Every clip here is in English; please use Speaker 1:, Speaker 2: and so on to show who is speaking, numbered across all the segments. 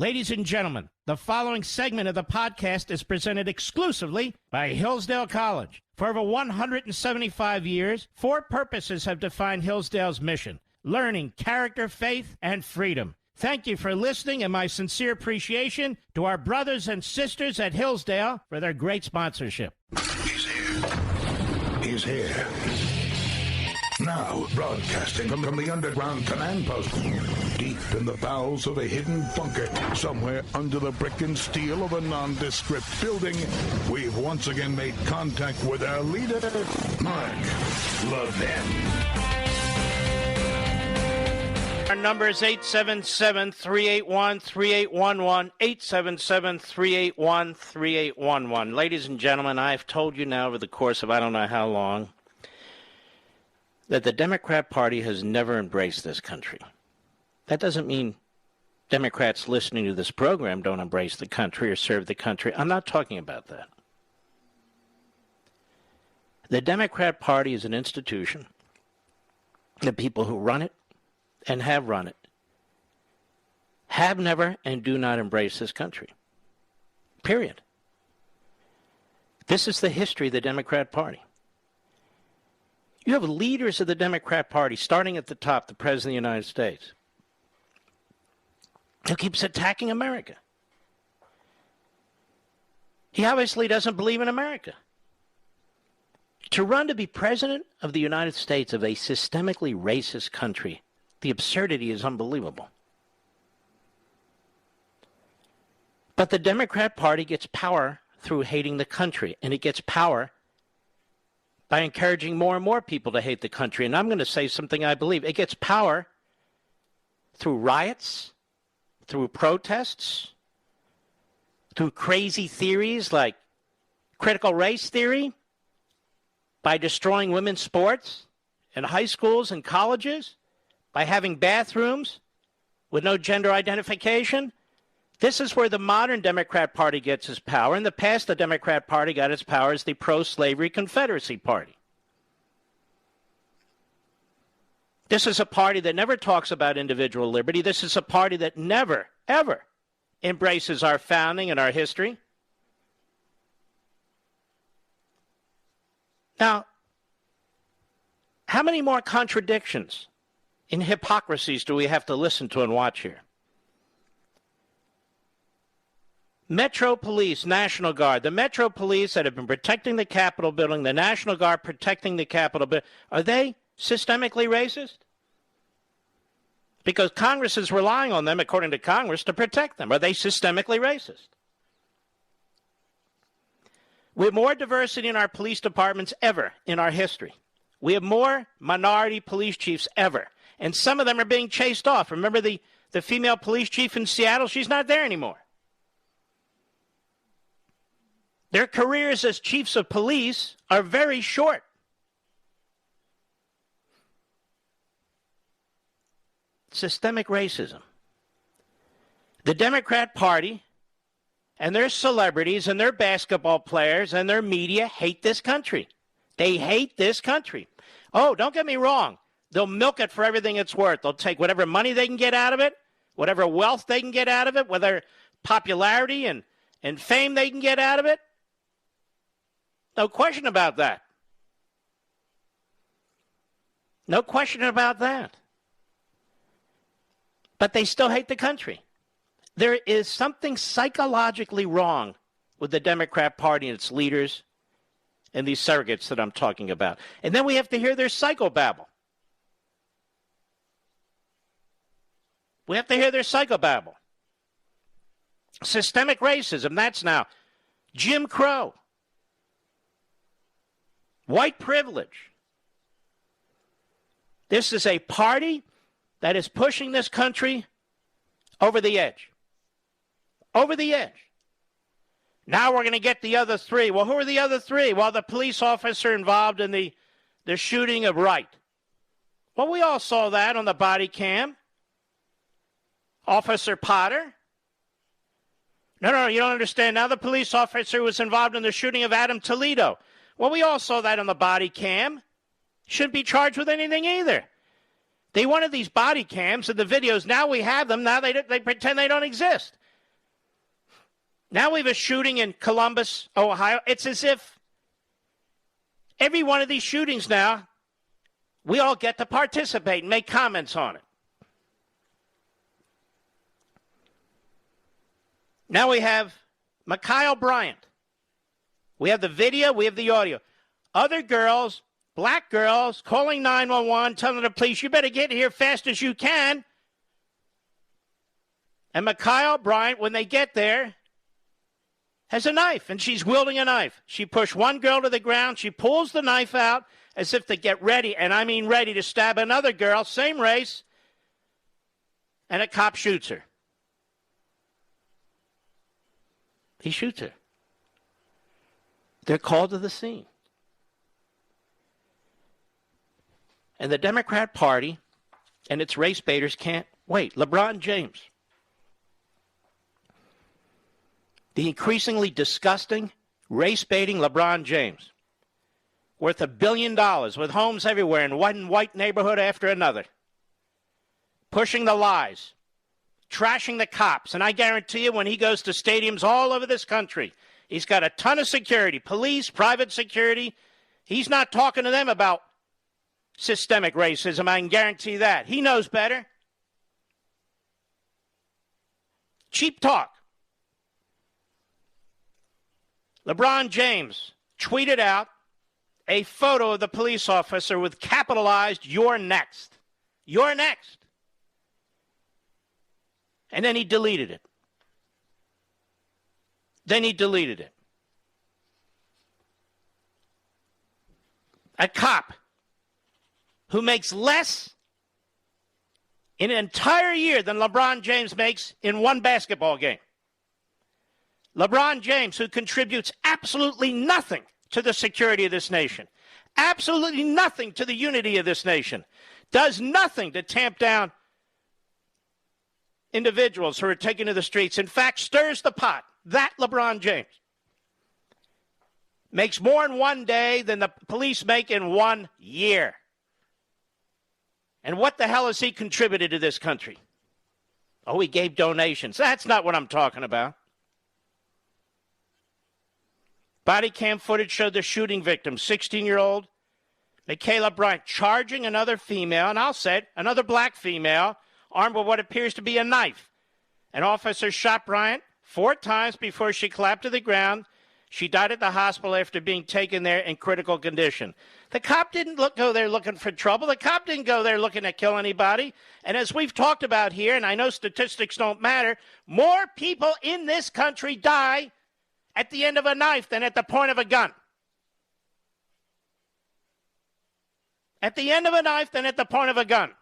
Speaker 1: Ladies and gentlemen, the following segment of the podcast is presented exclusively by Hillsdale College. For over 175 years, four purposes have defined Hillsdale's mission: learning, character, faith, and freedom. Thank you for listening, and my sincere appreciation to our brothers and sisters at Hillsdale for their great sponsorship.
Speaker 2: He's here. He's here. Now, broadcasting from the underground command post, deep in the bowels of a hidden bunker, somewhere under the brick and steel of a nondescript building, we've once again made contact with our leader, Mark Levin.
Speaker 1: Our number is 877-381-3811, 877-381-3811. Ladies and gentlemen, I've told you now over the course of I don't know how long that the Democrat Party has never embraced this country. That doesn't mean Democrats listening to this program don't embrace the country or serve the country. I'm not talking about that. The Democrat Party is an institution. The people who run it and have run it have never and do not embrace this country. Period. This is the history of the Democrat Party. You have leaders of the Democrat Party, starting at the top, the President of the United States, who keeps attacking America. He obviously doesn't believe in America. To run to be President of the United States of a systemically racist country, the absurdity is unbelievable. But the Democrat Party gets power through hating the country, and it gets power by encouraging more and more people to hate the country. And I'm going to say something I believe. It gets power through riots, through protests, through crazy theories like critical race theory, by destroying women's sports in high schools and colleges, by having bathrooms with no gender identification. This is where the modern Democrat Party gets its power. In the past, the Democrat Party got its power as the pro-slavery Confederacy Party. This is a party that never talks about individual liberty. This is a party that never, ever embraces our founding and our history. Now, how many more contradictions and hypocrisies do we have to listen to and watch here? Metro Police, National Guard, the Metro Police that have been protecting the Capitol building, the National Guard protecting the Capitol building, are they systemically racist? Because Congress is relying on them, according to Congress, to protect them. Are they systemically racist? We have more diversity in our police departments ever in our history. We have more minority police chiefs ever. And some of them are being chased off. Remember the female police chief in Seattle? She's not there anymore. Their careers as chiefs of police are very short. Systemic racism. The Democrat Party and their celebrities and their basketball players and their media hate this country. They hate this country. Oh, don't get me wrong. They'll milk it for everything it's worth. They'll take whatever money they can get out of it, whatever wealth they can get out of it, whether popularity and fame they can get out of it. No question about that. No question about that. But they still hate the country. There is something psychologically wrong with the Democrat Party and its leaders and these surrogates that I'm talking about. And then we have to hear their psychobabble. We have to hear their psychobabble. Systemic racism, that's now Jim Crow. White privilege. This is a party that is pushing this country over the edge. Over the edge. Now we're going to get the other three. Well, who are the other three? Well, the police officer involved in the shooting of Wright. Well, we all saw that on the body cam. Officer Potter. No, you don't understand. Now the police officer was involved in the shooting of Adam Toledo. Well, we all saw that on the body cam. Shouldn't be charged with anything either. They wanted these body cams and the videos. Now we have them. Now they pretend they don't exist. Now we have a shooting in Columbus, Ohio. It's as if every one of these shootings now, we all get to participate and make comments on it. Now we have Mikhail Bryant. We have the video, we have the audio. Other girls, black girls, calling 911, telling the police, you better get here fast as you can. And Mikhail Bryant, when they get there, has a knife, and she's wielding a knife. She pushed one girl to the ground. She pulls the knife out as if to get ready, and I mean ready, to stab another girl, same race, and a cop shoots her. He shoots her. They're called to the scene. And the Democrat Party and its race baiters can't wait. LeBron James. The increasingly disgusting, race-baiting LeBron James, worth $1 billion, with homes everywhere in one white neighborhood after another, pushing the lies, trashing the cops. And I guarantee you, when he goes to stadiums all over this country, he's got a ton of security, police, private security. He's not talking to them about systemic racism, I can guarantee that. He knows better. Cheap talk. LeBron James tweeted out a photo of the police officer with capitalized, "You're next." You're next. And then he deleted it. A cop who makes less in an entire year than LeBron James makes in one basketball game. LeBron James, who contributes absolutely nothing to the security of this nation, absolutely nothing to the unity of this nation, does nothing to tamp down individuals who are taken to the streets. In fact, stirs the pot. That LeBron James makes more in one day than the police make in 1 year. And what the hell has he contributed to this country? Oh, he gave donations. That's not what I'm talking about. Body cam footage showed the shooting victim, 16-year-old Michaela Bryant, charging another female, and I'll say it, another black female, armed with what appears to be a knife. An officer shot Bryant 4 times before she collapsed to the ground. She died at the hospital after being taken there in critical condition. The cop didn't go there looking for trouble. The cop didn't go there looking to kill anybody. And as we've talked about here, and I know statistics don't matter, more people in this country die at the end of a knife than at the point of a gun. At the end of a knife than at the point of a gun.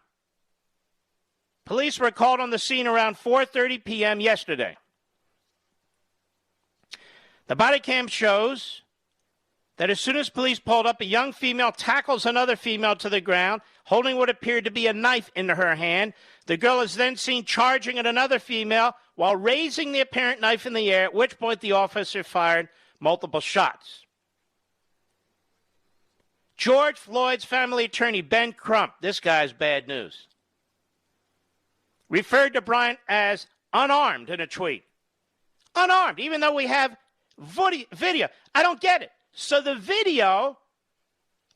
Speaker 1: Police were called on the scene around 4:30 p.m. yesterday. The body cam shows that as soon as police pulled up, a young female tackles another female to the ground, holding what appeared to be a knife in her hand. The girl is then seen charging at another female while raising the apparent knife in the air, at which point the officer fired multiple shots. George Floyd's family attorney, Ben Crump, this guy's bad news, referred to Bryant as unarmed in a tweet. Unarmed, even though we have video. I don't get it. So the video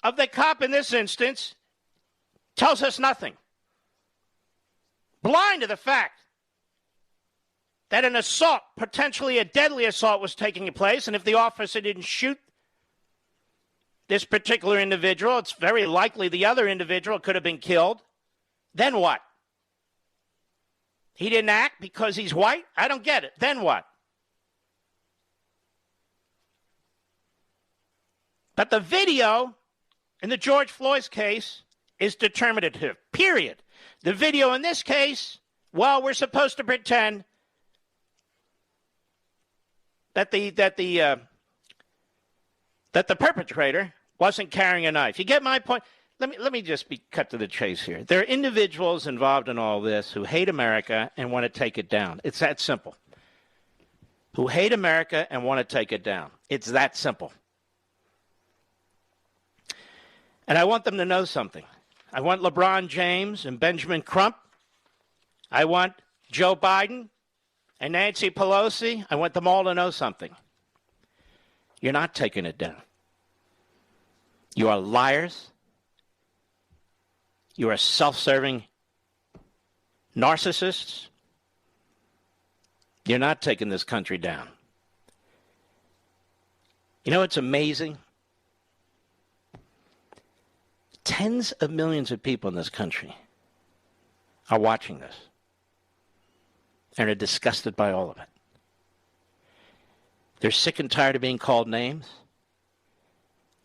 Speaker 1: of the cop in this instance tells us nothing. Blind to the fact that an assault, potentially a deadly assault, was taking place, and if the officer didn't shoot this particular individual, it's very likely the other individual could have been killed. Then what? He didn't act because he's white? I don't get it. Then what? But the video in the George Floyd case is determinative, period. The video in this case, well, we're supposed to pretend that the perpetrator wasn't carrying a knife. You get my point? Let me just be cut to the chase here. There are individuals involved in all this who hate America and want to take it down. It's that simple. Who hate America and want to take it down. It's that simple. And I want them to know something. I want LeBron James and Benjamin Crump. I want Joe Biden and Nancy Pelosi, I want them all to know something. You're not taking it down. You are liars. You are self-serving narcissists. You're not taking this country down. You know what's amazing? Tens of millions of people in this country are watching this and are disgusted by all of it. They're sick and tired of being called names.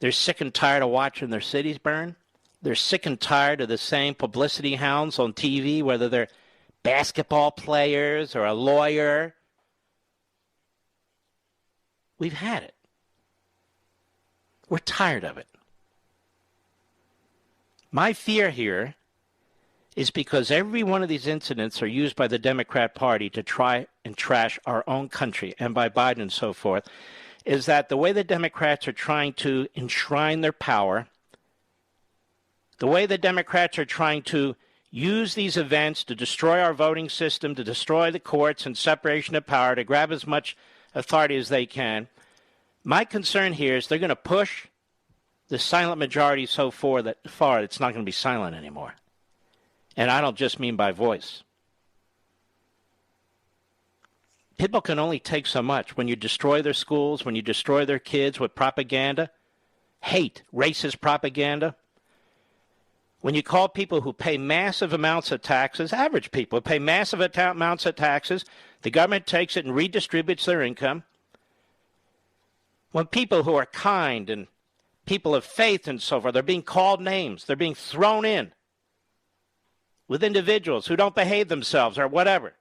Speaker 1: They're sick and tired of watching their cities burn. They're sick and tired of the same publicity hounds on TV, whether they're basketball players or a lawyer. We've had it. We're tired of it. My fear here is because every one of these incidents are used by the Democrat Party to try and trash our own country, and by Biden and so forth, is that the way the Democrats are trying to enshrine their power, the way the Democrats are trying to use these events to destroy our voting system, to destroy the courts and separation of power, to grab as much authority as they can, my concern here is they're going to push the silent majority so far that it's not going to be silent anymore. And I don't just mean by voice. People can only take so much when you destroy their schools, when you destroy their kids with propaganda, hate, racist propaganda. When you call people who pay massive amounts of taxes, average people pay massive amounts of taxes, the government takes it and redistributes their income. When people who are kind and people of faith and so forth, they're being called names, they're being thrown in with individuals who don't behave themselves or whatever.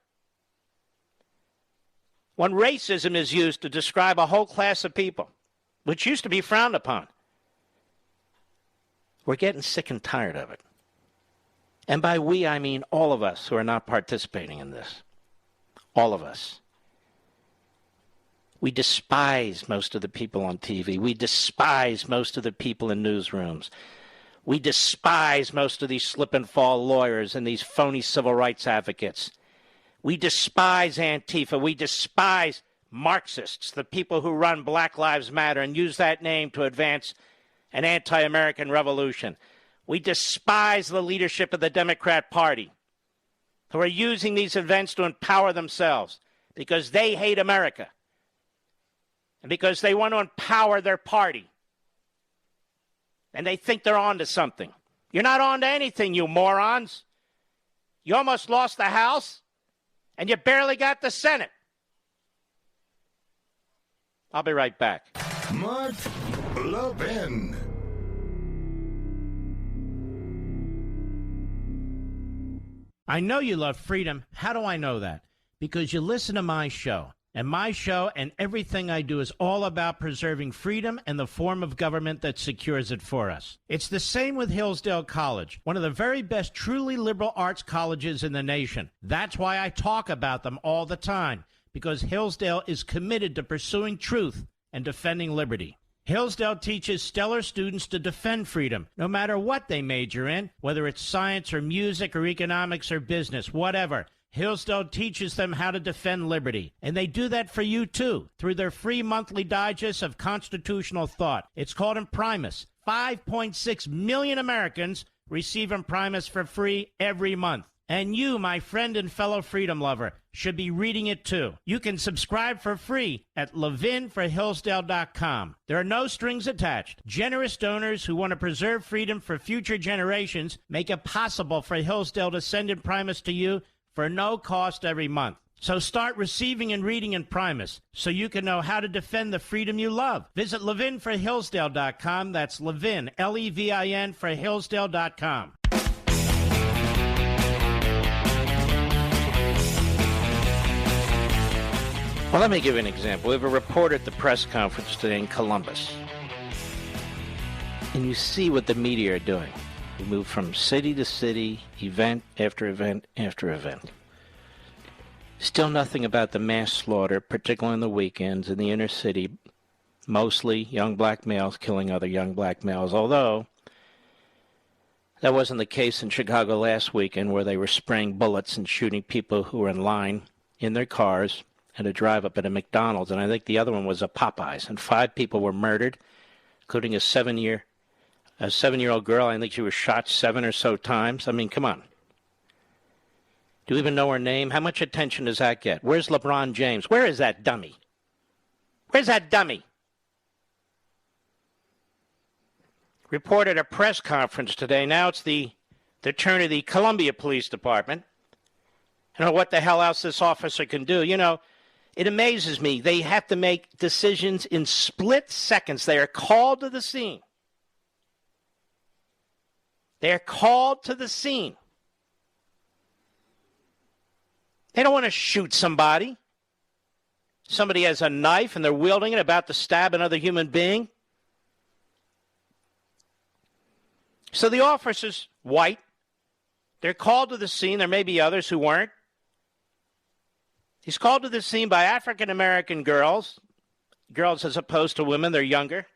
Speaker 1: When racism is used to describe a whole class of people, which used to be frowned upon, we're getting sick and tired of it. And by we, I mean all of us who are not participating in this. All of us. We despise most of the people on TV. We despise most of the people in newsrooms. We despise most of these slip and fall lawyers and these phony civil rights advocates. We despise Antifa. We despise Marxists, the people who run Black Lives Matter and use that name to advance an anti-American revolution. We despise the leadership of the Democrat Party, who are using these events to empower themselves because they hate America and because they want to empower their party. And they think they're on to something. You're not on to anything, you morons. You almost lost the House, and you barely got the Senate. I'll be right back.
Speaker 2: Mark Levin.
Speaker 1: I know you love freedom. How do I know that? Because you listen to my show. And my show and everything I do is all about preserving freedom and the form of government that secures it for us. It's the same with Hillsdale College, one of the very best truly liberal arts colleges in the nation. That's why I talk about them all the time, because Hillsdale is committed to pursuing truth and defending liberty. Hillsdale teaches stellar students to defend freedom, no matter what they major in, whether it's science or music or economics or business, whatever. Hillsdale teaches them how to defend liberty. And they do that for you, too, through their free monthly digest of constitutional thought. It's called Imprimis. 5.6 million Americans receive Imprimis for free every month. And you, my friend and fellow freedom lover, should be reading it, too. You can subscribe for free at levinforhillsdale.com. There are no strings attached. Generous donors who want to preserve freedom for future generations make it possible for Hillsdale to send Imprimis to you for no cost every month. So start receiving and reading Imprimis so you can know how to defend the freedom you love. Visit levinforhillsdale.com. That's Levin, Levin, for Hillsdale.com. Well, let me give you an example. We have a reporter at the press conference today in Columbus. And you see what the media are doing. We move from city to city, event after event after event. Still nothing about the mass slaughter, particularly on the weekends in the inner city, mostly young black males killing other young black males, although that wasn't the case in Chicago last weekend where they were spraying bullets and shooting people who were in line in their cars and a drive-up at a McDonald's, and I think the other one was a Popeyes, and 5 people were murdered, including a 7-year-old girl. I think she was shot 7 or so times. I mean, come on. Do you even know her name? How much attention does that get? Where's LeBron James? Where is that dummy? Where's that dummy? Reported at a press conference today. Now it's the turn of the Columbia Police Department. I don't know what the hell else this officer can do. You know, it amazes me. They have to make decisions in split seconds. They are called to the scene. They are called to the scene. They don't want to shoot somebody. Somebody has a knife and they're wielding it, about to stab another human being. So the officer's white. They're called to the scene. There may be others who weren't. He's called to the scene by African-American girls as opposed to women. They're younger,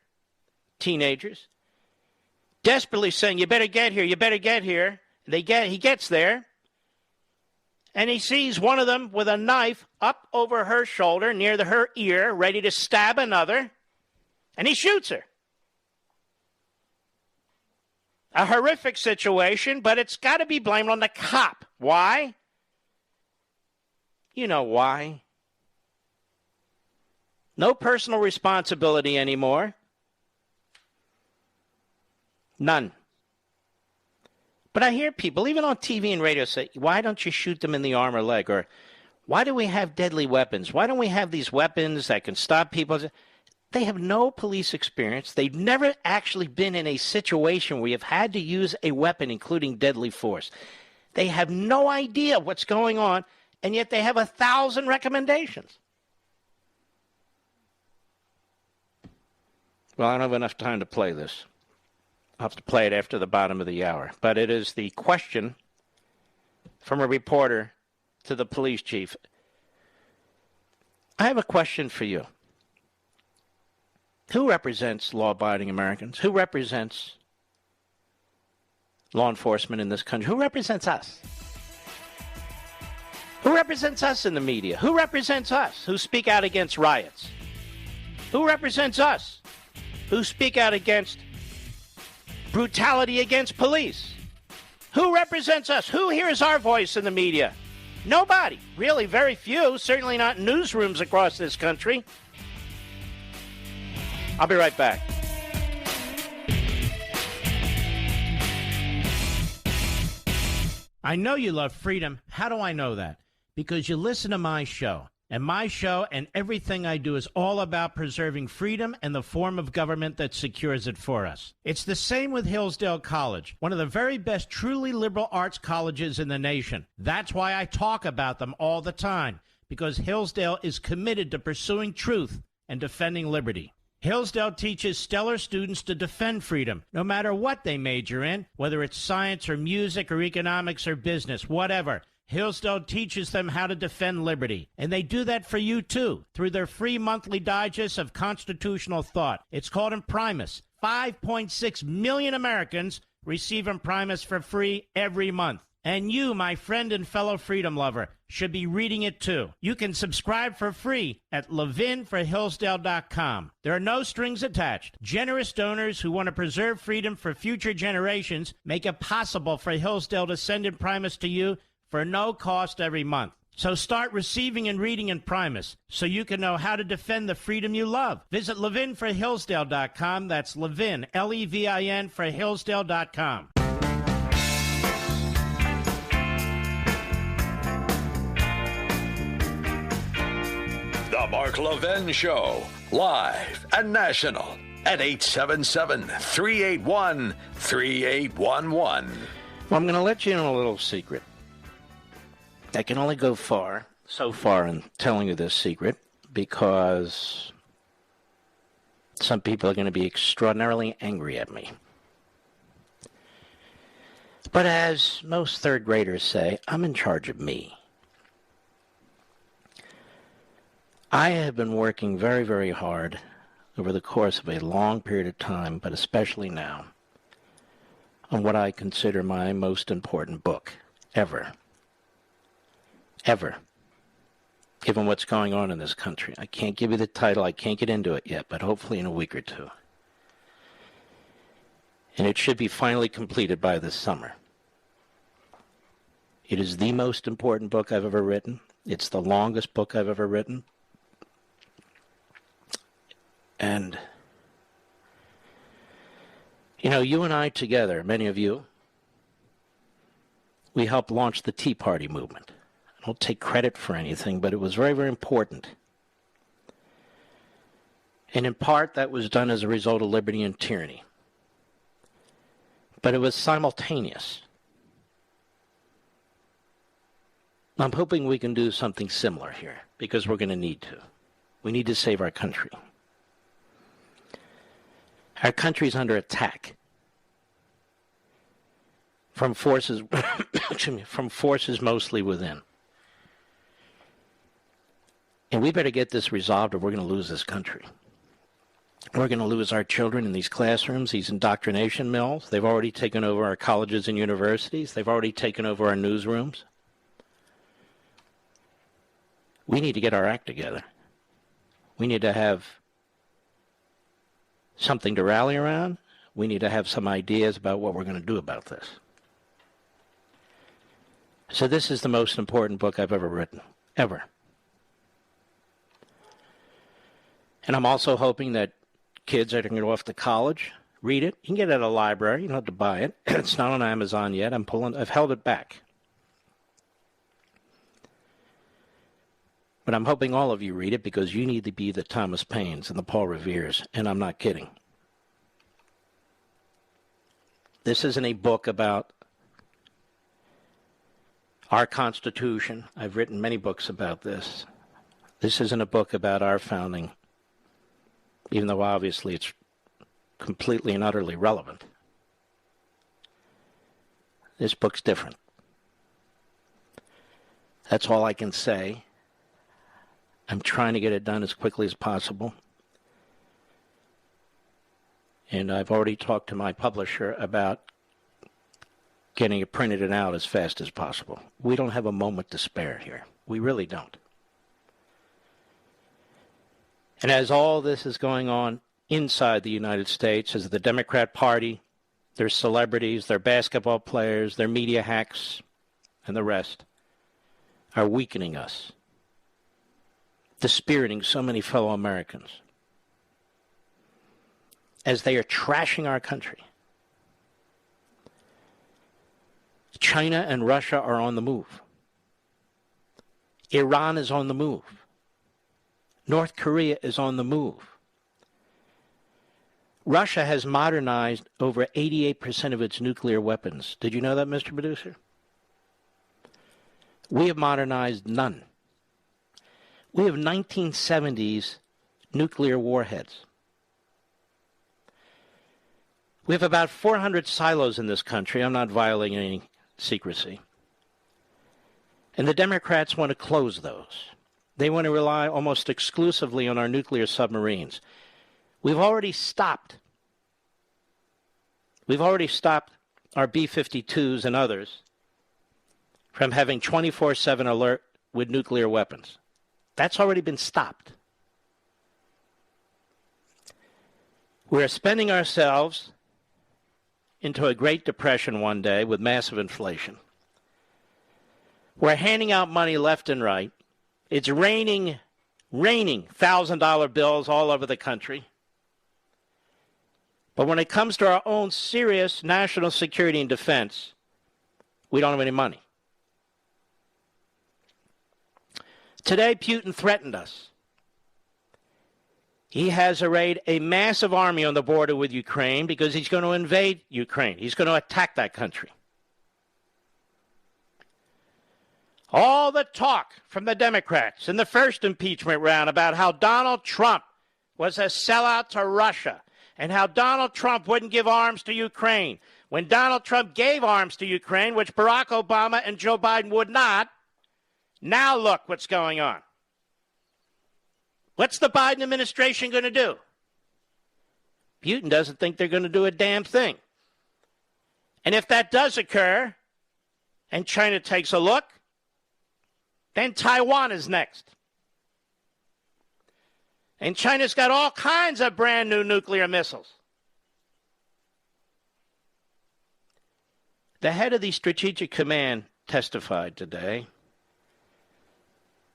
Speaker 1: teenagers, desperately saying, you better get here, you better get here. He gets there, and he sees one of them with a knife up over her shoulder, near her ear, ready to stab another, and he shoots her. A horrific situation, but it's got to be blamed on the cop. Why? You know why. No personal responsibility anymore. None. But I hear people, even on TV and radio, say, why don't you shoot them in the arm or leg? Or why do we have deadly weapons? Why don't we have these weapons that can stop people? They have no police experience. They've never actually been in a situation where you've had to use a weapon, including deadly force. They have no idea what's going on, and yet they have 1,000 recommendations. Well, I don't have enough time to play this. I'll have to play it after the bottom of the hour. But it is the question from a reporter to the police chief. I have a question for you. Who represents law-abiding Americans? Who represents law enforcement in this country? Who represents us? Who represents us in the media? Who represents us who speak out against riots? Who represents us who speak out against brutality against police? Who represents us? Who hears our voice in the media? Nobody. Really, very few. Certainly not in newsrooms across this country. I'll be right back. I know you love freedom. How do I know that? Because you listen to my show. And my show and everything I do is all about preserving freedom and the form of government that secures it for us. It's the same with Hillsdale College, one of the very best truly liberal arts colleges in the nation. That's why I talk about them all the time, because Hillsdale is committed to pursuing truth and defending liberty. Hillsdale teaches stellar students to defend freedom, no matter what they major in, whether it's science or music or economics or business, whatever. Hillsdale teaches them how to defend liberty. And they do that for you, too, through their free monthly digest of constitutional thought. It's called Imprimis. 5.6 million Americans receive Imprimis for free every month. And you, my friend and fellow freedom lover, should be reading it too. You can subscribe for free at levinforhillsdale.com. There are no strings attached. Generous donors who want to preserve freedom for future generations make it possible for Hillsdale to send Imprimis to you for no cost every month. So start receiving and reading Imprimis so you can know how to defend the freedom you love. Visit levinforhillsdale.com. That's Levin, Levin, for Hillsdale.com.
Speaker 3: The Mark Levin Show, live and national at 877-381-3811.
Speaker 1: Well, I'm going to let you in a little secret. I can only go so far in telling you this secret, because some people are going to be extraordinarily angry at me. But as most third graders say, I'm in charge of me. I have been working very, very hard over the course of a long period of time, but especially now, on what I consider my most important book ever. Ever. given what's going on in this country. I can't give you the title. I can't get into it yet, but hopefully in a week or two. And it should be finally completed by this summer. It is the most important book I've ever written. It's the longest book I've ever written. And, you know, you and I together, many of you, we helped launch the Tea Party movement. I don't take credit for anything, but it was very, very important. And in part, that was done as a result of liberty and tyranny. But it was simultaneous. I'm hoping we can do something similar here, because we're going to need to. We need to save our country. Our country's under attack from forces, from forces mostly within. And we better get this resolved or we're going to lose this country. We're going to lose our children in these classrooms, these indoctrination mills. They've already taken over our colleges and universities. They've already taken over our newsrooms. We need to get our act together. We need to have something to rally around. We need to have some ideas about what we're going to do about this. So this is the most important book I've ever written, ever. And I'm also hoping that kids that are going to go off to college read it. You can get it at a library. You don't have to buy it. It's not on Amazon yet. I've held it back. But I'm hoping all of you read it because you need to be the Thomas Paines and the Paul Reveres, and I'm not kidding. This isn't a book about our Constitution. I've written many books about this. This isn't a book about our founding, even though obviously it's completely and utterly relevant. This book's different. That's all I can say. I'm trying to get it done as quickly as possible. And I've already talked to my publisher about getting it printed and out as fast as possible. We don't have a moment to spare here. We really don't. And as all this is going on inside the United States, as the Democrat Party, their celebrities, their basketball players, their media hacks, and the rest are weakening us, dispiriting so many fellow Americans as they are trashing our country. China and Russia are on the move. Iran is on the move. North Korea is on the move. Russia has modernized over 88% of its nuclear weapons. Did you know that, Mr. Producer? We have modernized none. We have 1970s nuclear warheads. We have about 400 silos in this country. I'm not violating any secrecy. And the Democrats want to close those. They want to rely almost exclusively on our nuclear submarines. We've already stopped. Our B-52s and others from having 24/7 alert with nuclear weapons. That's already been stopped. We're spending ourselves into a Great Depression one day with massive inflation. We're handing out money left and right. It's raining $1,000 bills all over the country. But when it comes to our own serious national security and defense, we don't have any money. Today, Putin threatened us. He has arrayed a massive army on the border with Ukraine because he's going to invade Ukraine. He's going to attack that country. All the talk from the Democrats in the first impeachment round about how Donald Trump was a sellout to Russia and how Donald Trump wouldn't give arms to Ukraine. When Donald Trump gave arms to Ukraine, which Barack Obama and Joe Biden would not, now look what's going on. What's the Biden administration going to do? Putin doesn't think they're going to do a damn thing. And if that does occur, and China takes a look, then Taiwan is next. And China's got all kinds of brand new nuclear missiles. The head of the Strategic Command testified today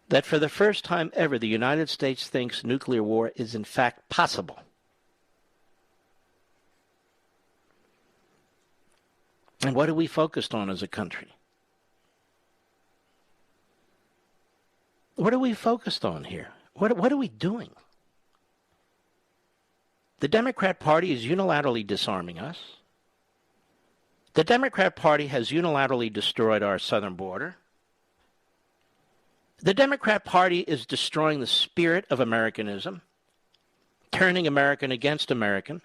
Speaker 1: that for the first time ever, the United States thinks nuclear war is in fact possible. And what are we focused on as a country? What are we focused on here? What are we doing? The Democrat Party is unilaterally disarming us. The Democrat Party has unilaterally destroyed our southern border. The Democrat Party is destroying the spirit of Americanism, turning American against American.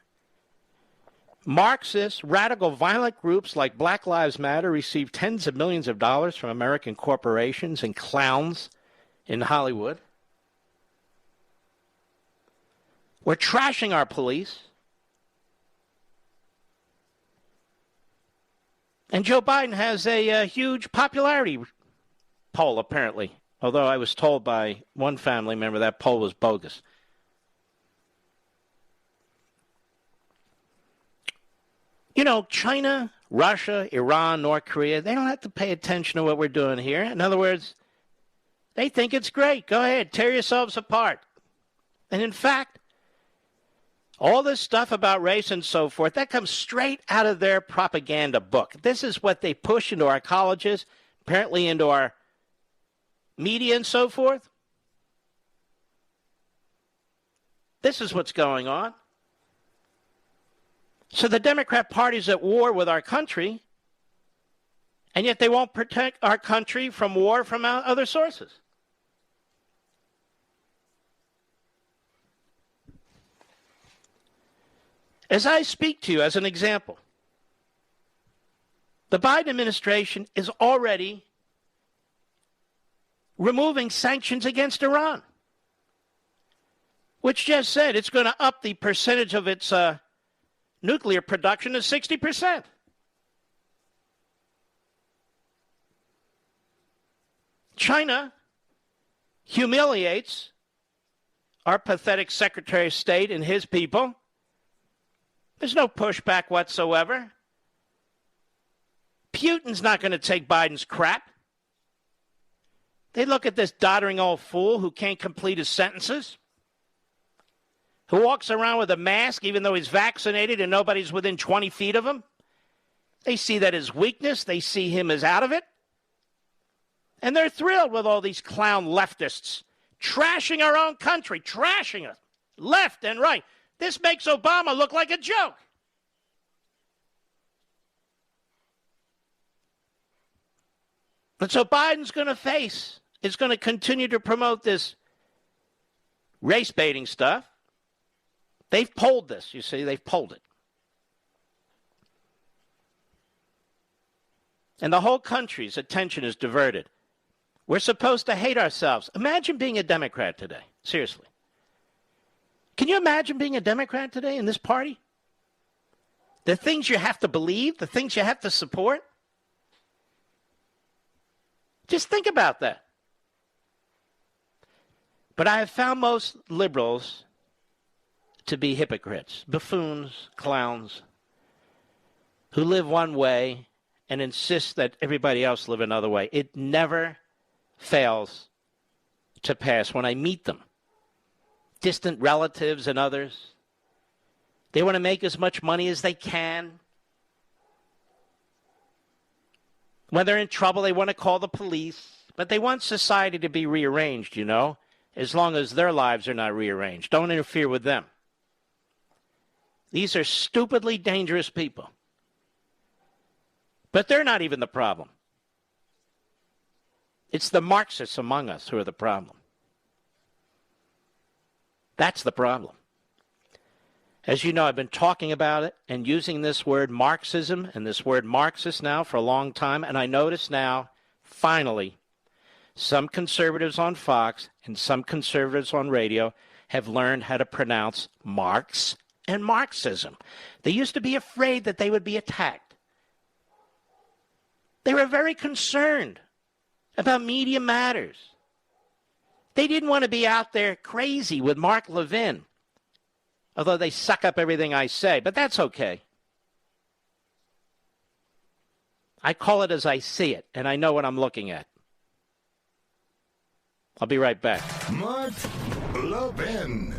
Speaker 1: Marxist, radical, violent groups like Black Lives Matter receive tens of millions of dollars from American corporations and clowns in Hollywood. We're trashing our police. And Joe Biden has a huge popularity poll, apparently. Although I was told by one family member that poll was bogus. You know, China, Russia, Iran, North Korea, they don't have to pay attention to what we're doing here. In other words, they think it's great. Go ahead, tear yourselves apart. And in fact, all this stuff about race and so forth, that comes straight out of their propaganda book. This is what they push into our colleges, apparently into our media and so forth. This is what's going on. So the Democrat Party is at war with our country, and yet they won't protect our country from war from other sources. As I speak to you, as an example, the Biden administration is already removing sanctions against Iran, which just said it's going to up the percentage of its nuclear production to 60%. China humiliates our pathetic Secretary of State and his people. There's no pushback whatsoever. Putin's not going to take Biden's crap. They look at this doddering old fool who can't complete his sentences, who walks around with a mask even though he's vaccinated and nobody's within 20 feet of him. They see that as weakness. They see him as out of it. And they're thrilled with all these clown leftists trashing our own country, trashing us left and right. This makes Obama look like a joke. And so Biden's going to continue to promote this race baiting stuff. They've polled this, you see, they've polled it. And the whole country's attention is diverted. We're supposed to hate ourselves. Imagine being a Democrat today, seriously. Can you imagine being a Democrat today in this party? The things you have to believe, the things you have to support. Just think about that. But I have found most liberals to be hypocrites, buffoons, clowns, who live one way and insist that everybody else live another way. It never fails to pass when I meet them. Distant relatives and others. They want to make as much money as they can. When they're in trouble, they want to call the police. But they want society to be rearranged, you know, as long as their lives are not rearranged. Don't interfere with them. These are stupidly dangerous people. But they're not even the problem. It's the Marxists among us who are the problem. That's the problem. As you know, I've been talking about it and using this word Marxism and this word Marxist now for a long time, and I notice now, finally, some conservatives on Fox and some conservatives on radio have learned how to pronounce Marx and Marxism. They used to be afraid that they would be attacked. They were very concerned about media matters. They didn't want to be out there crazy with Mark Levin, although they suck up everything I say, but that's okay. I call it as I see it, and I know what I'm looking at. I'll be right back.
Speaker 2: Mark Levin.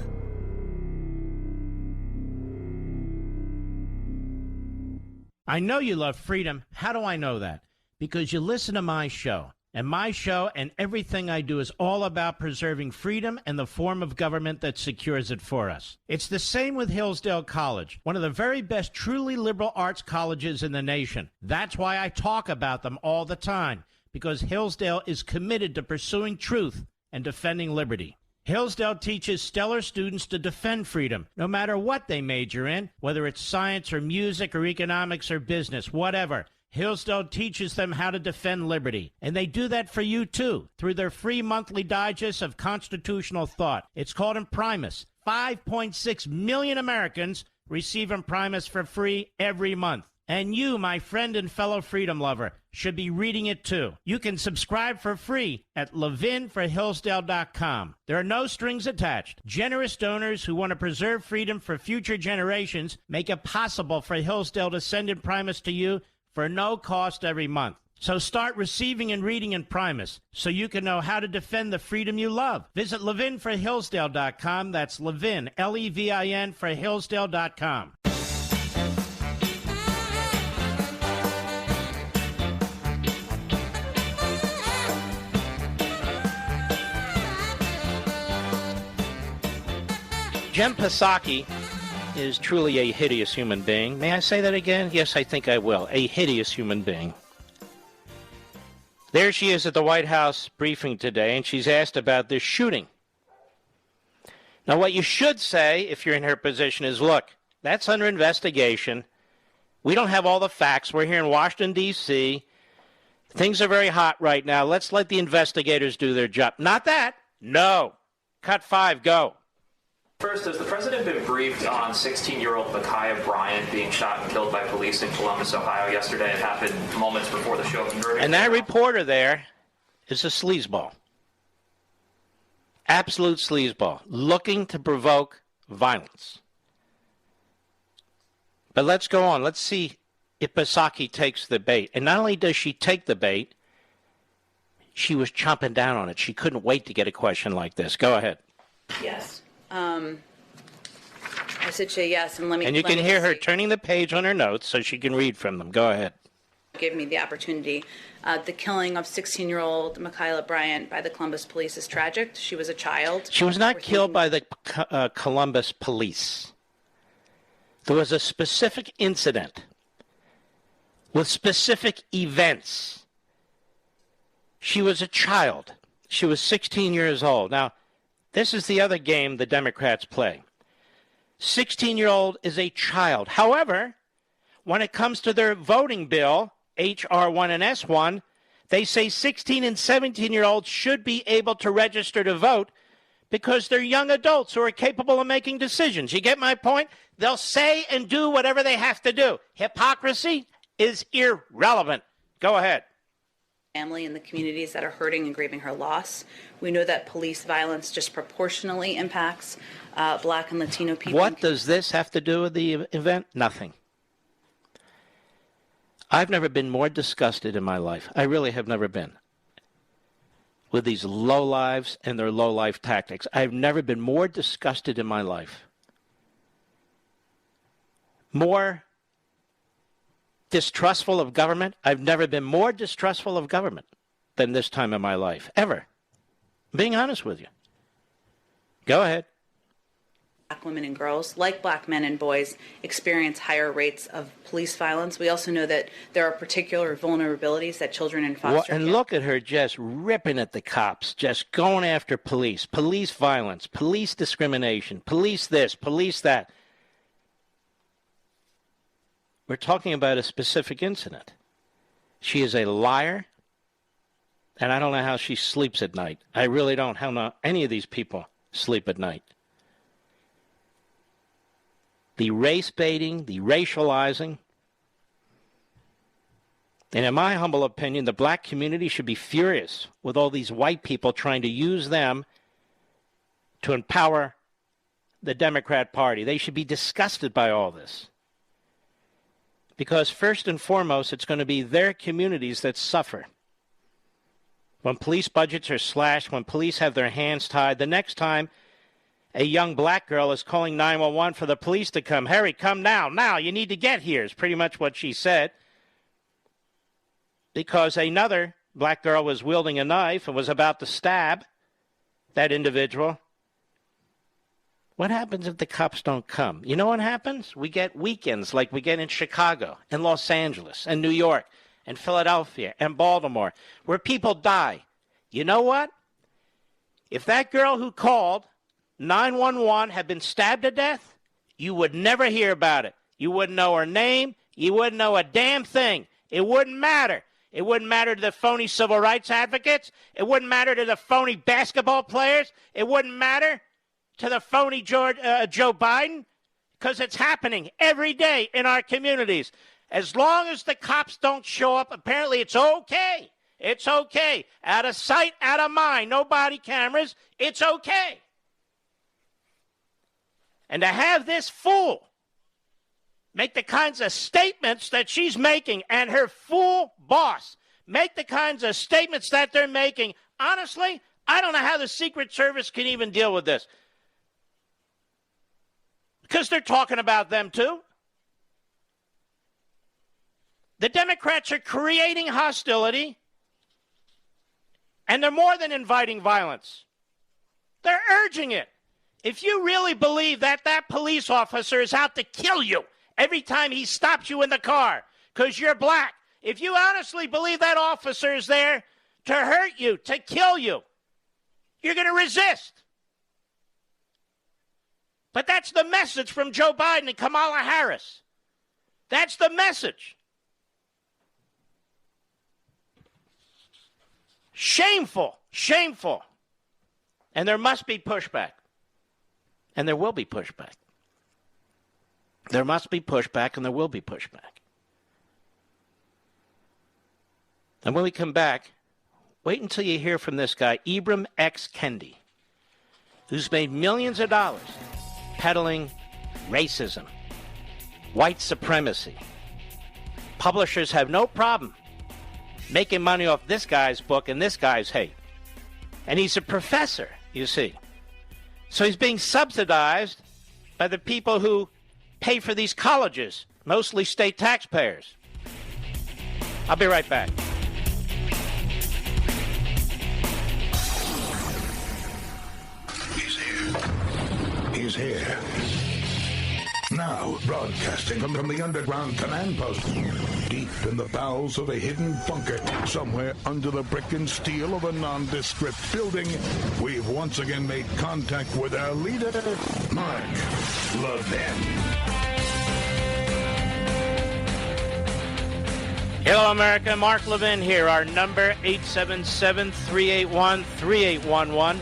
Speaker 1: I know you love freedom. How do I know that? Because you listen to my show. And my show and everything I do is all about preserving freedom and the form of government that secures it for us. It's the same with Hillsdale College, one of the very best truly liberal arts colleges in the nation. That's why I talk about them all the time, because Hillsdale is committed to pursuing truth and defending liberty. Hillsdale teaches stellar students to defend freedom, no matter what they major in, whether it's science or music or economics or business, whatever. Hillsdale teaches them how to defend liberty, and they do that for you, too, through their free monthly digest of constitutional thought. It's called Imprimis. 5.6 million Americans receive Imprimis for free every month. And you, my friend and fellow freedom lover, should be reading it, too. You can subscribe for free at levinforhillsdale.com. There are no strings attached. Generous donors who want to preserve freedom for future generations make it possible for Hillsdale to send Imprimis to you for no cost every month. So start receiving and reading Imprimis so you can know how to defend the freedom you love. Visit levinforhillsdale.com. That's Levin, Levin, for Hillsdale.com. Jen Psaki is truly a hideous human being. May I say that again? Yes, I think I will. A hideous human being. There she is at the White House briefing today, and she's asked about this shooting. Now, what you should say, if you're in her position, is, look, that's under investigation. We don't have all the facts. We're here in Washington, D.C. Things are very hot right now. Let's let the investigators do their job. Not that. No. Cut 5, go.
Speaker 4: First, has the president been briefed on 16-year-old Micaiah Bryant being shot and killed by police in Columbus, Ohio yesterday? It happened moments before the show.
Speaker 1: And that reporter there is a sleazeball. Absolute sleazeball, looking to provoke violence. But let's go on. Let's see if Psaki takes the bait. And not only does she take the bait, she was chomping down on it. She couldn't wait to get a question like this. Go ahead.
Speaker 5: Yes. I said yes, and
Speaker 1: And you can hear her turning the page on her notes so she can read from them. Go ahead.
Speaker 5: Gave me the opportunity. The killing of 16-year-old Micaiah Bryant by the Columbus police is tragic. She was a child.
Speaker 1: She was not killed by the Columbus police. There was a specific incident with specific events. She was a child. She was 16 years old. Now, this is the other game the Democrats play. 16-year-old is a child. However, when it comes to their voting bill, H.R. 1 and S1, they say 16 and 17-year-olds should be able to register to vote because they're young adults who are capable of making decisions. You get my point? They'll say and do whatever they have to do. Hypocrisy is irrelevant. Go ahead.
Speaker 5: Family in the communities that are hurting and grieving her loss. We know that police violence disproportionately impacts Black and Latino people.
Speaker 1: What does this have to do with the event? Nothing. I've never been more disgusted in my life. I really have never been. With these lowlives and their lowlife tactics. I've never been more disgusted in my life. More distrustful of government. I've never been more distrustful of government than this time in my life, ever. I'm being honest with you. Go ahead.
Speaker 5: Black women and girls, like Black men and boys, experience higher rates of police violence. We also know that there are particular vulnerabilities that children in foster care.
Speaker 1: And look at her just ripping at the cops, just going after police violence, police discrimination, police this, police that. We're talking about a specific incident. She is a liar, and I don't know how she sleeps at night. I really don't. How any of these people sleep at night. The race baiting, the racializing. And in my humble opinion, the black community should be furious with all these white people trying to use them to empower the Democrat Party. They should be disgusted by all this. Because first and foremost, it's going to be their communities that suffer. When police budgets are slashed, when police have their hands tied, the next time a young black girl is calling 911 for the police to come, Harry, come now, you need to get here, is pretty much what she said. Because another black girl was wielding a knife and was about to stab that individual. What happens if the cops don't come? You know what happens? We get weekends like we get in Chicago and Los Angeles and New York and Philadelphia and Baltimore where people die. You know what? If that girl who called 911 had been stabbed to death, you would never hear about it. You wouldn't know her name. You wouldn't know a damn thing. It wouldn't matter. It wouldn't matter to the phony civil rights advocates. It wouldn't matter to the phony basketball players. It wouldn't matter to the phony Joe Biden, because it's happening every day in our communities. As long as the cops don't show up, apparently it's okay. It's okay. Out of sight, out of mind. No body cameras. It's okay. And to have this fool make the kinds of statements that she's making and her fool boss make the kinds of statements that they're making, honestly, I don't know how the Secret Service can even deal with this. Because they're talking about them too. The Democrats are creating hostility, and they're more than inviting violence. They're urging it. If you really believe that that police officer is out to kill you every time he stops you in the car because you're black, if you honestly believe that officer is there to hurt you, to kill you, you're going to resist. But that's the message from Joe Biden and Kamala Harris. That's the message. Shameful, shameful. And there must be pushback. And there will be pushback. There must be pushback, and there will be pushback. And when we come back, wait until you hear from this guy, Ibram X. Kendi, who's made millions of dollars peddling racism, white supremacy. Publishers have no problem making money off this guy's book and this guy's hate. And he's a professor, you see. So he's being subsidized by the people who pay for these colleges, mostly state taxpayers. I'll be right back.
Speaker 2: He's here. Now, broadcasting from the underground command post, deep in the bowels of a hidden bunker, somewhere under the brick and steel of a nondescript building, we've once again made contact with our leader, Mark Levin.
Speaker 1: Hello, America. Mark Levin here. Our number, 877-381-3811.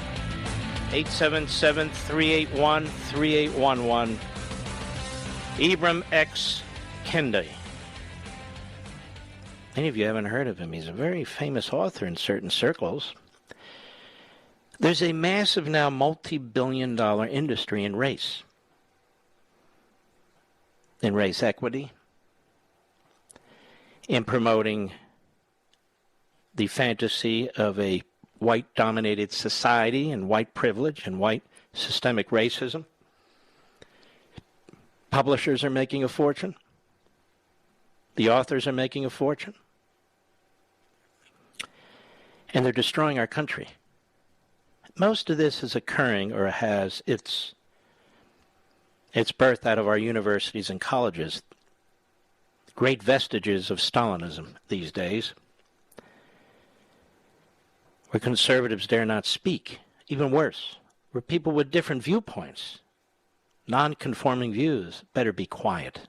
Speaker 1: 877-381-3811. Ibram X. Kendi. Many of you haven't heard of him. He's a very famous author in certain circles. There's a massive now multi-billion-dollar industry in race equity, in promoting the fantasy of a white-dominated society and white privilege and white systemic racism. Publishers are making a fortune. The authors are making a fortune. And they're destroying our country. Most of this is occurring or has its birth out of our universities and colleges. Great vestiges of Stalinism these days, where conservatives dare not speak. Even worse, where people with different viewpoints, non-conforming views, better be quiet.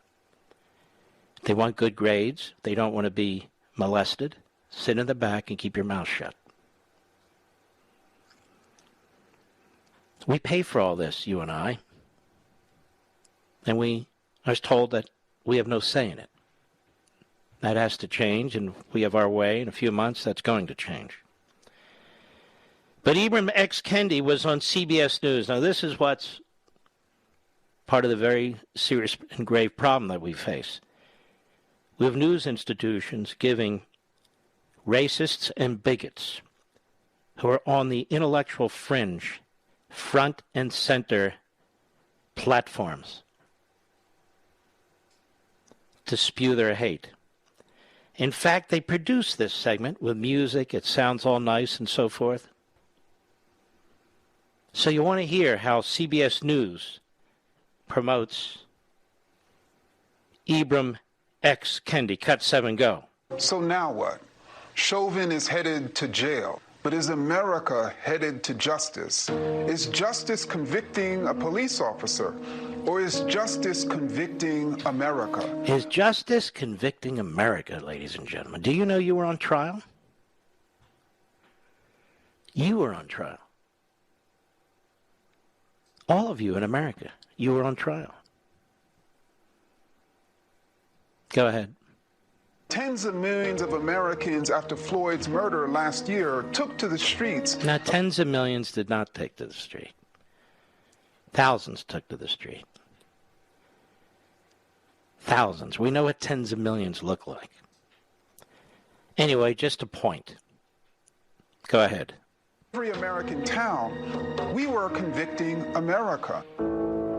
Speaker 1: They want good grades. They don't want to be molested. Sit in the back and keep your mouth shut. We pay for all this, you and I. And we are told that we have no say in it. That has to change, and we have our way. In a few months, that's going to change. But Ibram X. Kendi was on CBS News. Now, this is what's part of the very serious and grave problem that we face. We have news institutions giving racists and bigots who are on the intellectual fringe, front and center platforms to spew their hate. In fact, they produce this segment with music. It sounds all nice and so forth. So you want to hear how CBS News promotes Ibram X. Kendi. Cut 7, go.
Speaker 6: So now what? Chauvin is headed to jail. But is America headed to justice? Is justice convicting a police officer? Or is justice convicting America?
Speaker 1: Is justice convicting America, ladies and gentlemen? Do you know you were on trial? You were on trial. All of you in America, you were on trial. Go ahead.
Speaker 6: Tens of millions of Americans after Floyd's murder last year took to the streets.
Speaker 1: Now, tens of millions did not take to the street. Thousands took to the street. Thousands. We know what tens of millions look like. Anyway, just a point. Go ahead.
Speaker 6: Every American town, we were convicting America.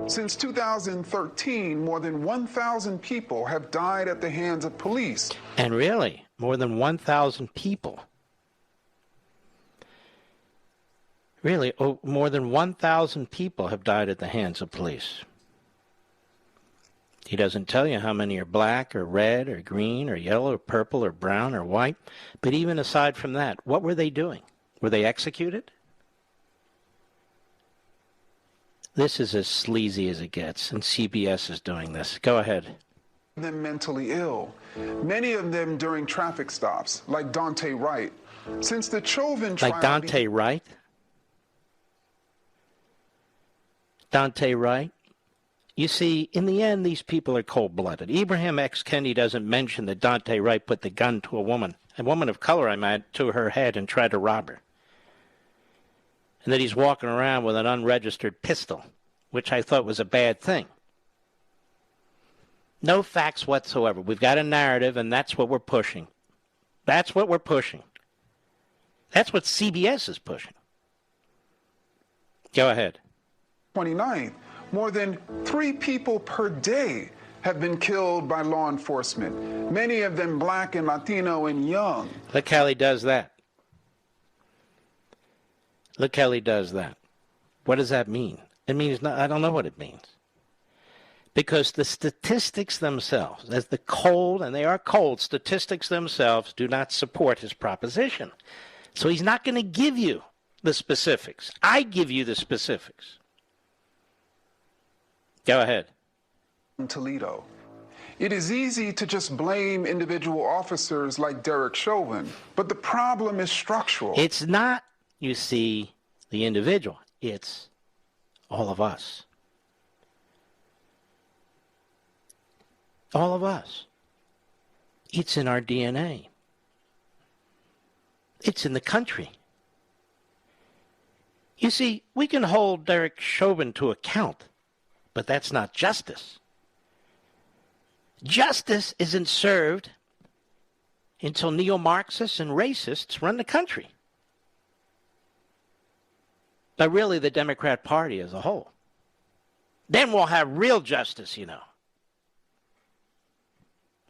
Speaker 6: Since 2013, more than 1,000 people have died at the hands of police.
Speaker 1: And really, more than 1,000 people. Really, more than 1,000 people have died at the hands of police. He doesn't tell you how many are black or red or green or yellow or purple or brown or white. But even aside from that, what were they doing? Were they executed? This is as sleazy as it gets, and CBS is doing this. Go ahead.
Speaker 6: Them mentally ill, many of them during traffic stops, like Dante Wright. Since the Chauvin trial...
Speaker 1: Like Dante Wright? Dante Wright? You see, in the end, these people are cold-blooded. Ibram X. Kendi doesn't mention that Dante Wright put the gun to a woman of color, I meant, to her head and tried to rob her. And that he's walking around with an unregistered pistol, which I thought was a bad thing. No facts whatsoever. We've got a narrative, and that's what we're pushing. That's what we're pushing. That's what CBS is pushing. Go ahead.
Speaker 6: 29th, more than 3 people per day have been killed by law enforcement, many of them black and Latino and young.
Speaker 1: Look how he does that. Look how he does that. What does that mean? It means, I don't know what it means. Because the statistics themselves, as the cold, and they are cold, statistics themselves do not support his proposition. So he's not going to give you the specifics. I give you the specifics. Go ahead.
Speaker 6: In Toledo. It is easy to just blame individual officers like Derek Chauvin, but the problem is structural.
Speaker 1: It's not, you see, the individual. It's all of us. All of us. It's in our DNA. It's in the country. You see, we can hold Derek Chauvin to account, but that's not justice. Justice isn't served until neo-Marxists and racists run the country. But really the Democrat Party as a whole. Then we'll have real justice, you know.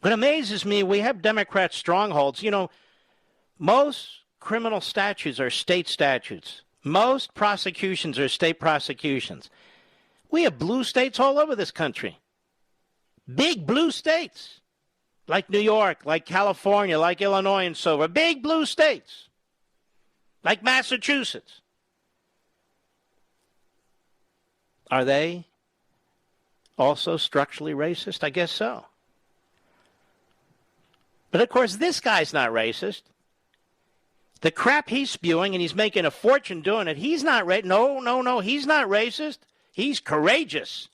Speaker 1: What amazes me, we have Democrat strongholds. You know, most criminal statutes are state statutes. Most prosecutions are state prosecutions. We have blue states all over this country. Big blue states. Like New York, like California, like Illinois and so forth. Big blue states. Like Massachusetts. Are they also structurally racist? I guess so. But of course, this guy's not racist. The crap he's spewing, and he's making a fortune doing it, he's not racist. No, he's not racist. He's courageous.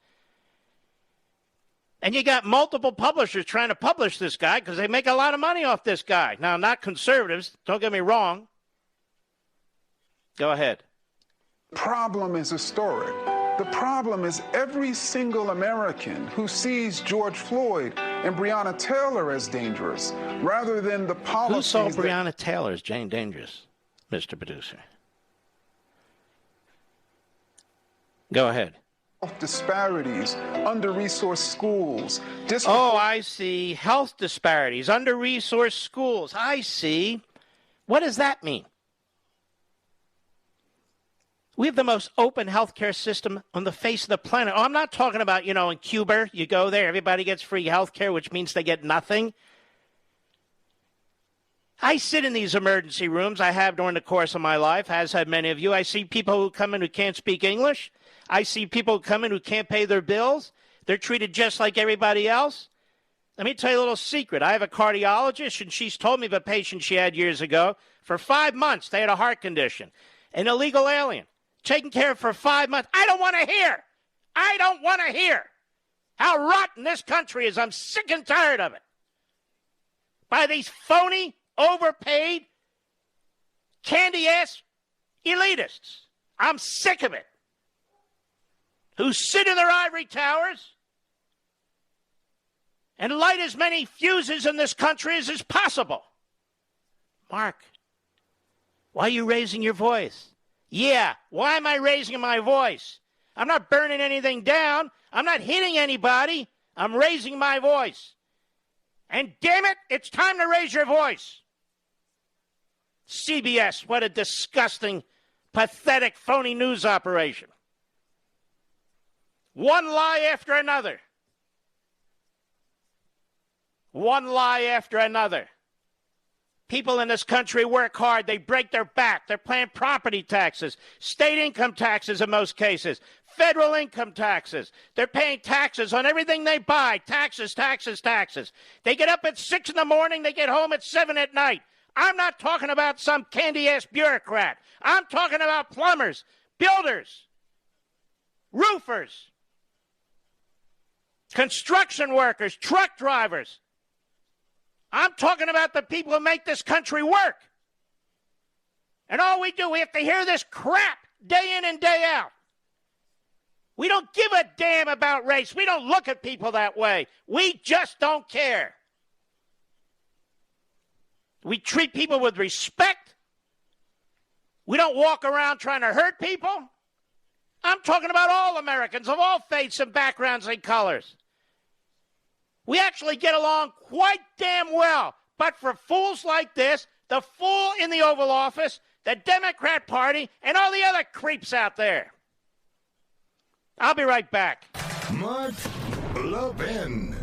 Speaker 1: And you got multiple publishers trying to publish this guy because they make a lot of money off this guy. Now, not conservatives, don't get me wrong. Go ahead.
Speaker 6: The problem is historic. The problem is every single American who sees George Floyd and Breonna Taylor as dangerous, rather than the policies.
Speaker 1: Who saw Breonna Taylor as Jane dangerous, Mr. Producer? Go ahead.
Speaker 6: Disparities, under-resourced schools.
Speaker 1: Oh, I see. Health disparities, under-resourced schools. I see. What does that mean? We have the most open healthcare system on the face of the planet. Oh, I'm not talking about, in Cuba, you go there, everybody gets free healthcare, which means they get nothing. I sit in these emergency rooms. I have during the course of my life, as have many of you. I see people who come in who can't speak English. I see people who come in who can't pay their bills. They're treated just like everybody else. Let me tell you a little secret. I have a cardiologist, and she's told me of a patient she had years ago. For 5 months, they had a heart condition. An illegal alien. Taken care of for 5 months. I don't want to hear. I don't want to hear how rotten this country is. I'm sick and tired of it. By these phony, overpaid, candy-ass elitists. I'm sick of it. Who sit in their ivory towers and light as many fuses in this country as is possible. Mark, why are you raising your voice? Yeah, why am I raising my voice? I'm not burning anything down. I'm not hitting anybody. I'm raising my voice. And damn it, it's time to raise your voice. CBS, what a disgusting, pathetic, phony news operation. One lie after another. One lie after another. People in this country work hard. They break their back. They're paying property taxes, state income taxes in most cases, federal income taxes. They're paying taxes on everything they buy. Taxes, taxes, taxes. They get up at 6 in the morning. They get home at 7 at night. I'm not talking about some candy-ass bureaucrat. I'm talking about plumbers, builders, roofers, construction workers, truck drivers. I'm talking about the people who make this country work. And all we do, we have to hear this crap day in and day out. We don't give a damn about race. We don't look at people that way. We just don't care. We treat people with respect. We don't walk around trying to hurt people. I'm talking about all Americans of all faiths and backgrounds and colors. We actually get along quite damn well. But for fools like this, the fool in the Oval Office, the Democrat Party, and all the other creeps out there. I'll be right back.
Speaker 2: Mark Levin.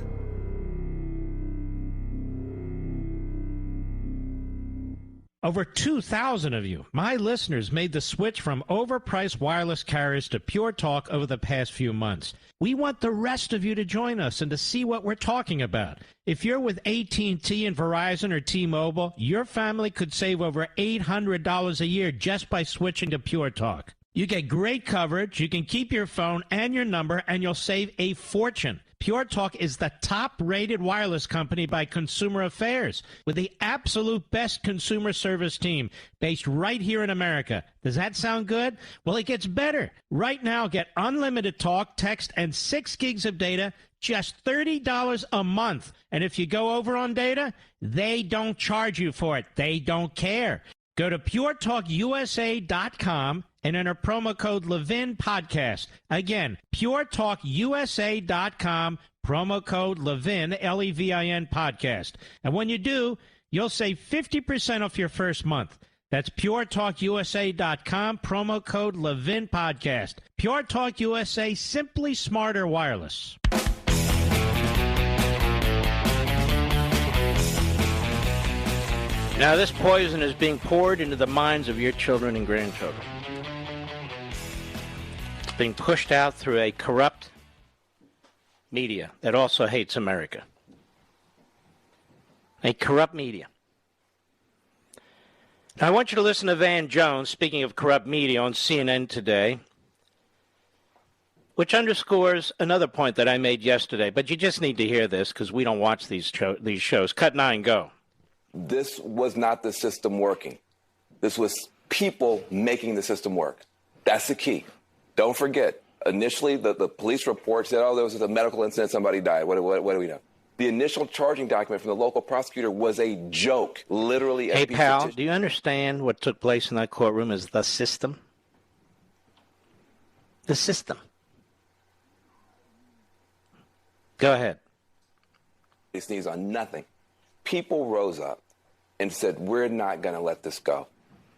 Speaker 7: Over 2,000 of you, my listeners, made the switch from overpriced wireless carriers to Pure Talk over the past few months. We want the rest of you to join us and to see what we're talking about. If you're with AT&T and Verizon or T-Mobile, your family could save over $800 a year just by switching to Pure Talk. You get great coverage, you can keep your phone and your number, and you'll save a fortune. Pure Talk is the top-rated wireless company by Consumer Affairs with the absolute best consumer service team based right here in America. Does that sound good? Well, it gets better. Right now, get unlimited talk, text, and 6 gigs of data, just $30 a month. And if you go over on data, they don't charge you for it. They don't care. Go to puretalkusa.com and enter promo code Levin Podcast. Again, puretalkusa.com, promo code Levin, Levin Podcast. And when you do, you'll save 50% off your first month. That's puretalkusa.com, promo code Levin Podcast. Pure Talk USA, simply smarter wireless.
Speaker 1: Now, this poison is being poured into the minds of your children and grandchildren. It's being pushed out through a corrupt media that also hates America. A corrupt media. Now, I want you to listen to Van Jones, speaking of corrupt media, on CNN today, which underscores another point that I made yesterday. But you just need to hear this because we don't watch these shows. Cut 9, go.
Speaker 8: This was not the system working. This was people making the system work. That's the key. Don't forget, initially the police report said, oh, there was a medical incident, somebody died. What do we know? The initial charging document from the local prosecutor was a joke, literally.
Speaker 1: Hey, pal, do you understand what took place in that courtroom is the system? The system. Go ahead.
Speaker 8: They sneeze on nothing. People rose up and said, we're not going to let this go.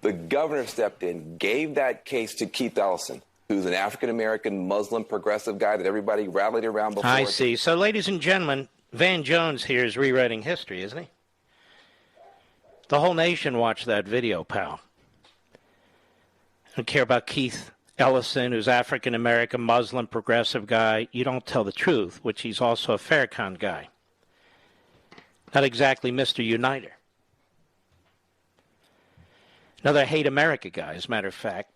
Speaker 8: The governor stepped in, gave that case to Keith Ellison, who's an African-American Muslim progressive guy that everybody rallied around before.
Speaker 1: I see. So, ladies and gentlemen, Van Jones here is rewriting history, isn't he? The whole nation watched that video, pal. I don't care about Keith Ellison, who's African-American, Muslim, progressive guy. You don't tell the truth, which he's also a Farrakhan guy. Not exactly Mr. Uniter. Another hate America guy, as a matter of fact.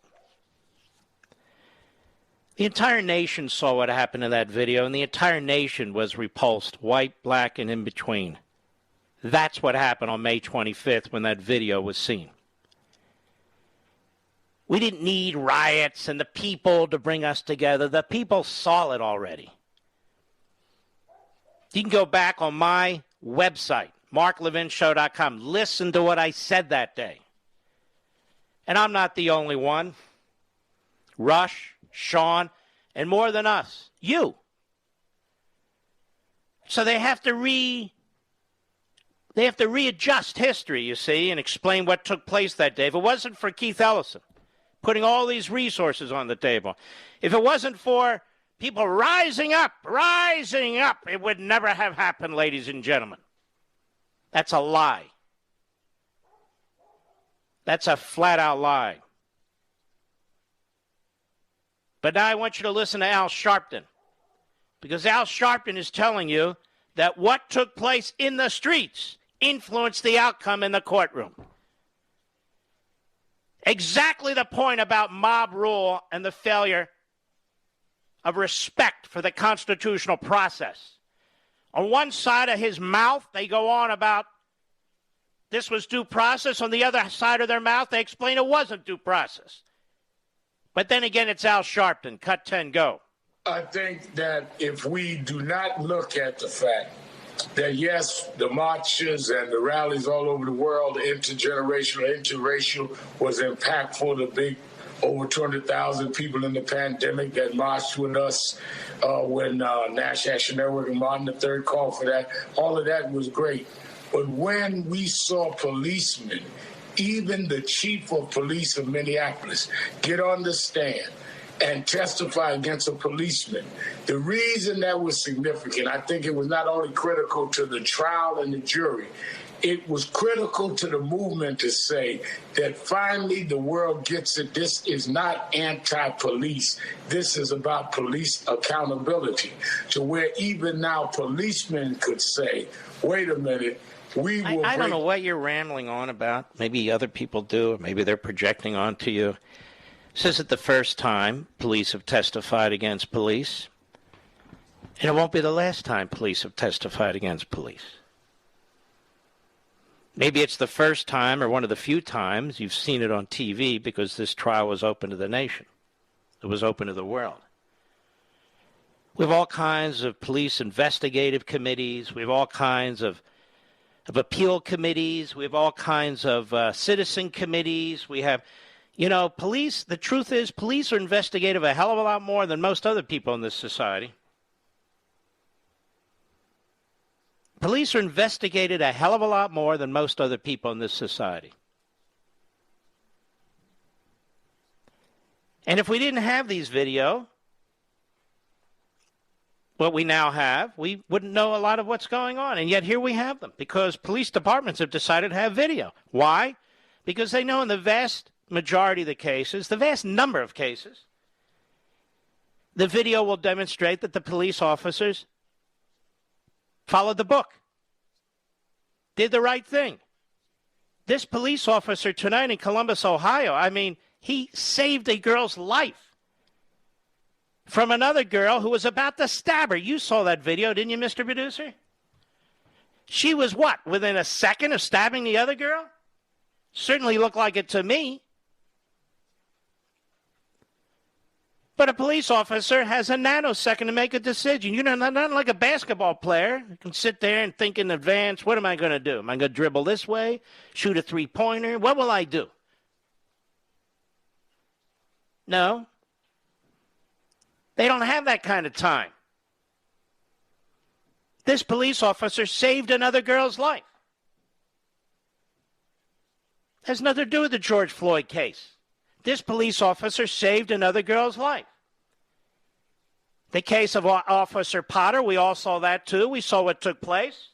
Speaker 1: The entire nation saw what happened in that video, and the entire nation was repulsed, white, black, and in between. That's what happened on May 25th when that video was seen. We didn't need riots and the people to bring us together. The people saw it already. You can go back on my website, marklevinshow.com. Listen to what I said that day. And I'm not the only one. Rush, Sean, and more than us, you. So they have to readjust history, you see, and explain what took place that day. If it wasn't for Keith Ellison putting all these resources on the table, if it wasn't for people rising up, it would never have happened, ladies and gentlemen. That's a lie. That's a flat-out lie. But now I want you to listen to Al Sharpton, because Al Sharpton is telling you that what took place in the streets influenced the outcome in the courtroom. Exactly the point about mob rule and the failure of respect for the constitutional process. On one side of his mouth, they go on about this was due process. On the other side of their mouth, they explain it wasn't due process. But then again, it's Al Sharpton. Cut 10, go.
Speaker 9: I think that if we do not look at the fact that, yes, the marches and the rallies all over the world, intergenerational, interracial, was impactful, the big over 200,000 people in the pandemic that marched with us when National Action Network and Martin III called for that, all of that was great. But when we saw policemen, even the chief of police of Minneapolis, get on the stand and testify against a policeman, the reason that was significant, I think it was not only critical to the trial and the jury, it was critical to the movement to say that finally the world gets it. This is not anti-police. This is about police accountability, to where even now policemen could say, wait a minute, I
Speaker 1: don't know what you're rambling on about. Maybe other people do, or maybe they're projecting onto you. This isn't the first time police have testified against police. And it won't be the last time police have testified against police. Maybe it's the first time or one of the few times you've seen it on TV because this trial was open to the nation. It was open to the world. We have all kinds of police investigative committees. We have all kinds of appeal committees. We have all kinds of citizen committees. We have, police. The truth is police are investigative a hell of a lot more than most other people in this society. Police are investigated a hell of a lot more than most other people in this society. And if we didn't have these video, what we now have, we wouldn't know a lot of what's going on. And yet here we have them because police departments have decided to have video. Why? Because they know in the vast majority of the cases, the vast number of cases, the video will demonstrate that the police officers followed the book, did the right thing. This police officer tonight in Columbus, Ohio, he saved a girl's life from another girl who was about to stab her. You saw that video, didn't you, Mr. Producer? She was within a second of stabbing the other girl? Certainly looked like it to me. But a police officer has a nanosecond to make a decision. You know, not like a basketball player. You can sit there and think in advance, what am I going to do? Am I going to dribble this way, shoot a three-pointer? What will I do? No. They don't have that kind of time. This police officer saved another girl's life. Has nothing to do with the George Floyd case. This police officer saved another girl's life. The case of Officer Potter, we all saw that too. We saw what took place.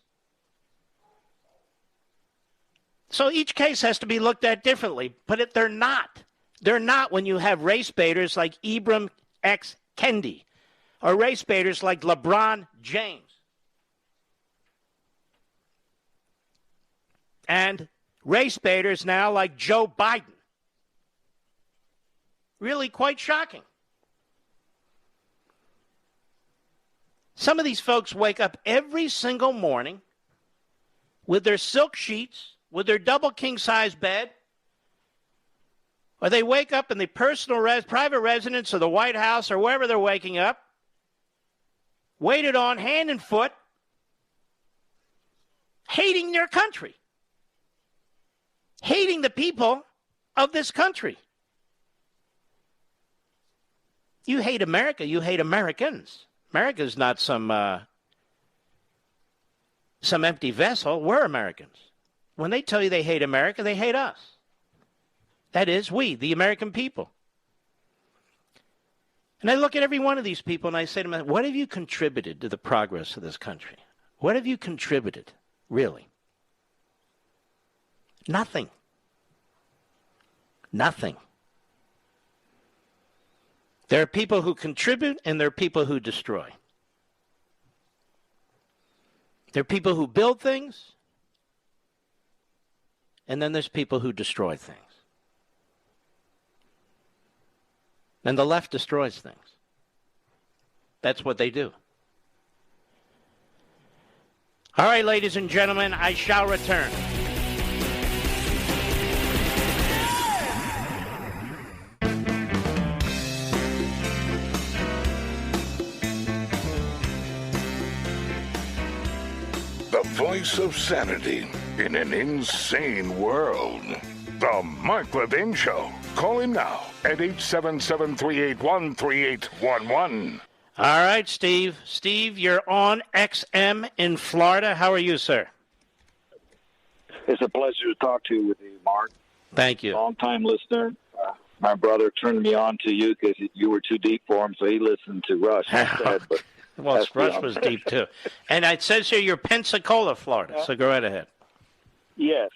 Speaker 1: So each case has to be looked at differently, but they're not. They're not when you have race baiters like Ibram X. Kendi or race baiters like LeBron James. And race baiters now like Joe Biden. Really quite shocking. Some of these folks wake up every single morning with their silk sheets, with their double king-size bed, or they wake up in the private residence of the White House or wherever they're waking up, waited on hand and foot, hating their country, hating the people of this country. You hate America, you hate Americans. America's not some empty vessel. We're Americans. When they tell you they hate America, they hate us. That is, we, the American people. And I look at every one of these people and I say to them, what have you contributed to the progress of this country? What have you contributed, really? Nothing. Nothing. There are people who contribute and there are people who destroy. There are people who build things and then there's people who destroy things. And the left destroys things. That's what they do. All right, ladies and gentlemen, I shall return.
Speaker 2: The voice of sanity in an insane world. The Mark Levin Show. Call him now at 877-381-3811.
Speaker 1: All right, Steve. Steve, you're on XM in Florida. How are you, sir?
Speaker 10: It's a pleasure to talk to you with you, Mark.
Speaker 1: Thank you.
Speaker 10: Long-time listener. My brother turned me on to you because you were too deep for him, so he listened to Rush instead. But
Speaker 1: well, Rush was deep, too. And it says here you're Pensacola, Florida, so go right ahead.
Speaker 10: Yes.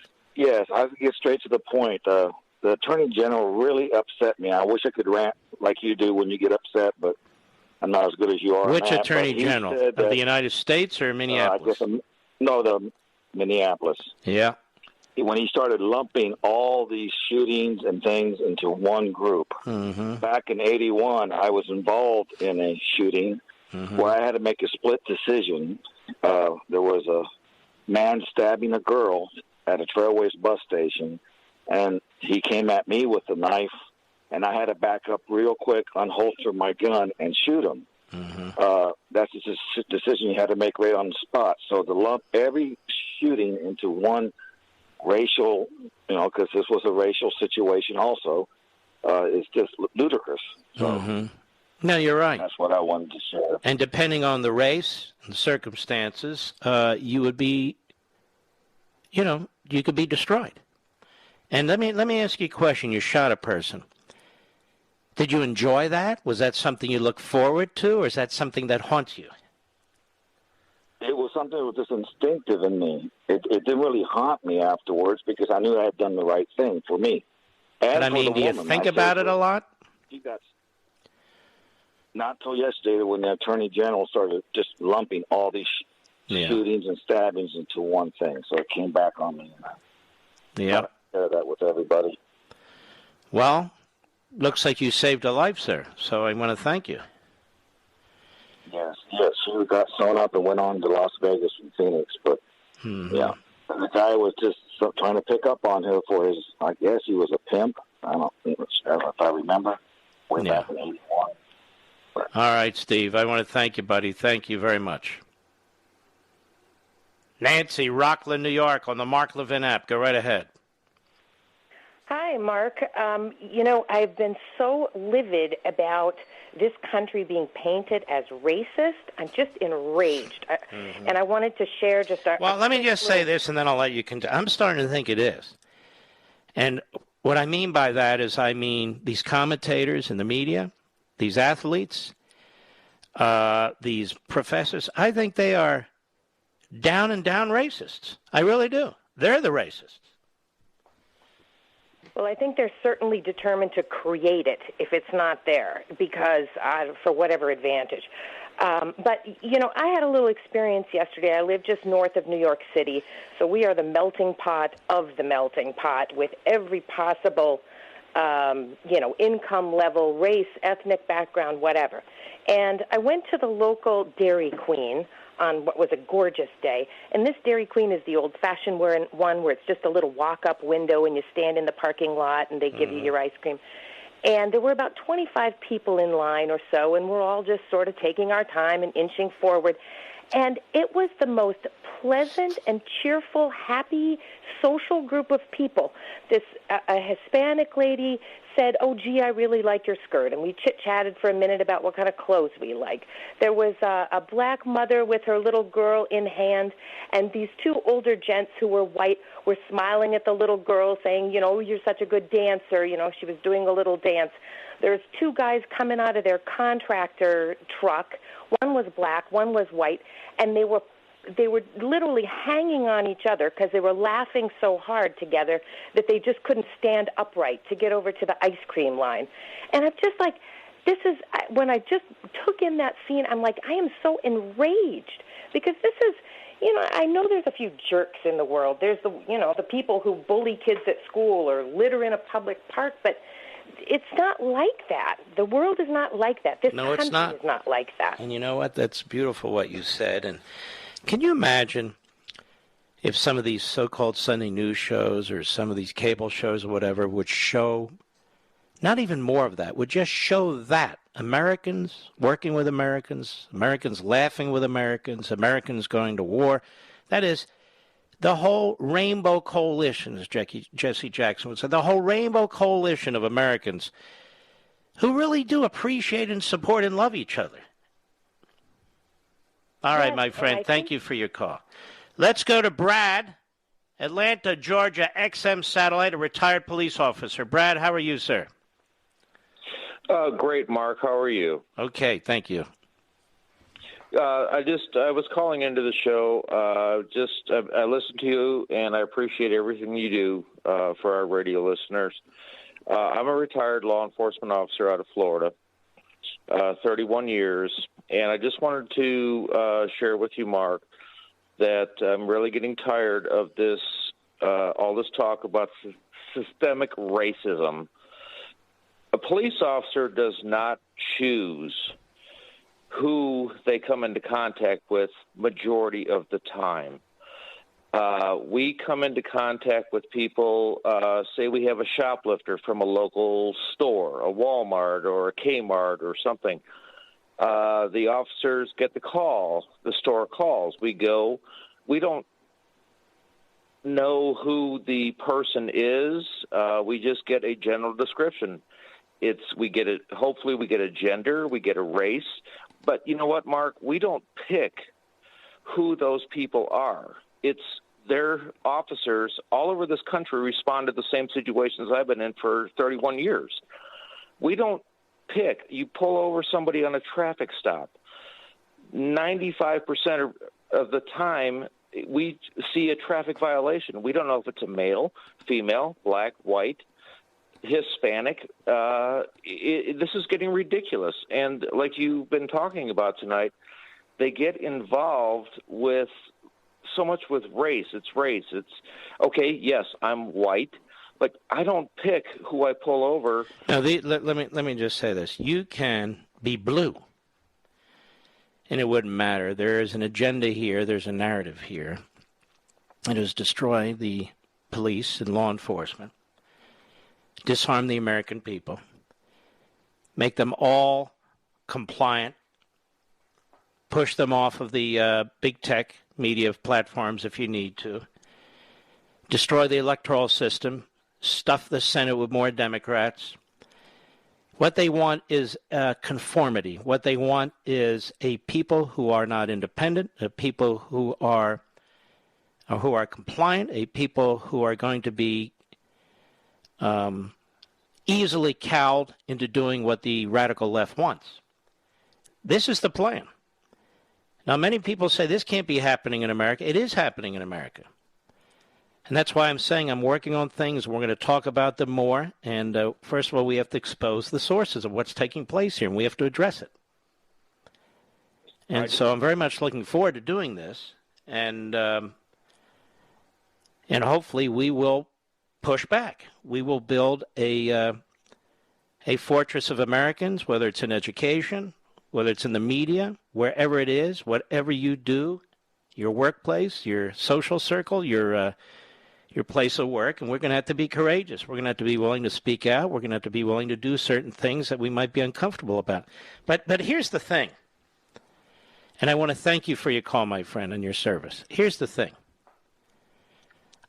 Speaker 10: I'll get straight to the point. The Attorney General really upset me. I wish I could rant like you do when you get upset, but I'm not as good as you are.
Speaker 1: Which Attorney General? Of the United States or Minneapolis?
Speaker 10: The Minneapolis.
Speaker 1: Yeah.
Speaker 10: When he started lumping all these shootings and things into one group.
Speaker 1: Mm-hmm.
Speaker 10: Back in 1981, I was involved in a shooting where I had to make a split decision. There was a man stabbing a girl at a Trailways bus station, and he came at me with a knife, and I had to back up real quick, unholster my gun, and shoot him. That's just a decision you had to make right on the spot. So to lump every shooting into one racial, because this was a racial situation also, is just ludicrous. So
Speaker 1: No, you're right.
Speaker 10: That's what I wanted to share.
Speaker 1: And depending on the race and the circumstances, you would be, you could be destroyed. And let me ask you a question. You shot a person. Did you enjoy that? Was that something you look forward to, or is that something that haunts you?
Speaker 10: It was something that was just instinctive in me. It didn't really haunt me afterwards because I knew I had done the right thing for me.
Speaker 1: But I mean, do you think about it a lot?
Speaker 10: Not until yesterday when the Attorney General started just lumping all these shootings and stabbings into one thing. So it came back on me.
Speaker 1: Yeah.
Speaker 10: I share that with everybody.
Speaker 1: Well, looks like you saved a life, sir. So I want to thank you.
Speaker 10: Yes. She got sewn up and went on to Las Vegas from Phoenix. But, yeah, the guy was just trying to pick up on her for his, I guess he was a pimp. I don't think, if I remember, way back in 1981.
Speaker 1: All right, Steve. I want to thank you, buddy. Thank you very much. Nancy, Rockland, New York, on the Mark Levin app. Go right ahead.
Speaker 11: Hi, Mark. I've been so livid about this country being painted as racist. I'm just enraged. And I wanted to share just our...
Speaker 1: Well, let me just say this, and then I'll let you continue. I'm starting to think it is. And what I mean by that is I mean these commentators in the media, these athletes, these professors, I think they are down and down racists. I really do. They're the racists.
Speaker 11: Well, I think they're certainly determined to create it if it's not there, because for whatever advantage. But, I had a little experience yesterday. I live just north of New York City, so we are the melting pot of the melting pot with every possible, income level, race, ethnic background, whatever. And I went to the local Dairy Queen on what was a gorgeous day. And this Dairy Queen is the old-fashioned one where it's just a little walk-up window and you stand in the parking lot and they give you your ice cream. And there were about 25 people in line or so, and we're all just sort of taking our time and inching forward. And it was the most pleasant and cheerful, happy, social group of people. A Hispanic lady said, "Oh, gee, I really like your skirt." And we chit-chatted for a minute about what kind of clothes we like. There was a black mother with her little girl in hand, and these two older gents who were white were smiling at the little girl, saying, "You're such a good dancer." She was doing a little dance. There's two guys coming out of their contractor truck. One was black, one was white, and they were literally hanging on each other because they were laughing so hard together that they just couldn't stand upright to get over to the ice cream line. And I'm just like, when I just took in that scene, I'm like, I am so enraged because this is, I know there's a few jerks in the world. There's the people who bully kids at school or litter in a public park, but it's not like that. The world is not like that. This country is not like that.
Speaker 1: And you know what? That's beautiful what you said. And can you imagine if some of these so-called Sunday news shows or some of these cable shows or whatever would show, not even more of that, would just show that Americans working with Americans, Americans laughing with Americans, Americans going to war. That is, the whole rainbow coalition, as Jesse Jackson would say, the whole rainbow coalition of Americans who really do appreciate and support and love each other. All right, my friend, thank you for your call. Let's go to Brad, Atlanta, Georgia, XM Satellite, a retired police officer. Brad, how are you, sir?
Speaker 12: Great, Mark. How are you?
Speaker 1: Okay, thank you.
Speaker 12: I was calling into the show. I listen to you, and I appreciate everything you do for our radio listeners. I'm a retired law enforcement officer out of Florida, 31 years, and I just wanted to share with you, Mark, that I'm really getting tired of this, all this talk about systemic racism. A police officer does not choose who they come into contact with majority of the time. We come into contact with people, say we have a shoplifter from a local store, a Walmart or a Kmart or something. The officers get the call. The store calls. We go. We don't know who the person is. We just get a general description. Hopefully we get a gender, we get a race. But you know what, Mark? We don't pick who those people are. It's their officers all over this country respond to the same situations I've been in for 31 years. We don't pick. You pull over somebody on a traffic stop. 95% of the time, we see a traffic violation. We don't know if it's a male, female, black, white, Hispanic. This is getting ridiculous. And like you've been talking about tonight, they get involved with so much with race. It's race. It's okay. Yes, I'm white, but I don't pick who I pull over.
Speaker 1: Now, let me just say this: you can be blue, and it wouldn't matter. There is an agenda here. There's a narrative here. It is destroy the police and law enforcement, disarm the American people, make them all compliant, push them off of the big tech media platforms if you need to, destroy the electoral system, stuff the Senate with more Democrats. What they want is conformity. What they want is a people who are not independent, a people who are compliant, a people who are going to be easily cowed into doing what the radical left wants. This is the plan. Now, many people say this can't be happening in America. It is happening in America. And that's why I'm saying I'm working on things. We're going to talk about them more. And first of all, we have to expose the sources of what's taking place here, and we have to address it. And so I'm very much looking forward to doing this. And hopefully we will push back. We will build a fortress of Americans, whether it's in education, whether it's in the media, wherever it is, whatever you do, your workplace, your social circle, your place of work, and we're going to have to be courageous. We're going to have to be willing to speak out. We're going to have to be willing to do certain things that we might be uncomfortable about. But here's the thing, and I want to thank you for your call, my friend, and your service. Here's the thing.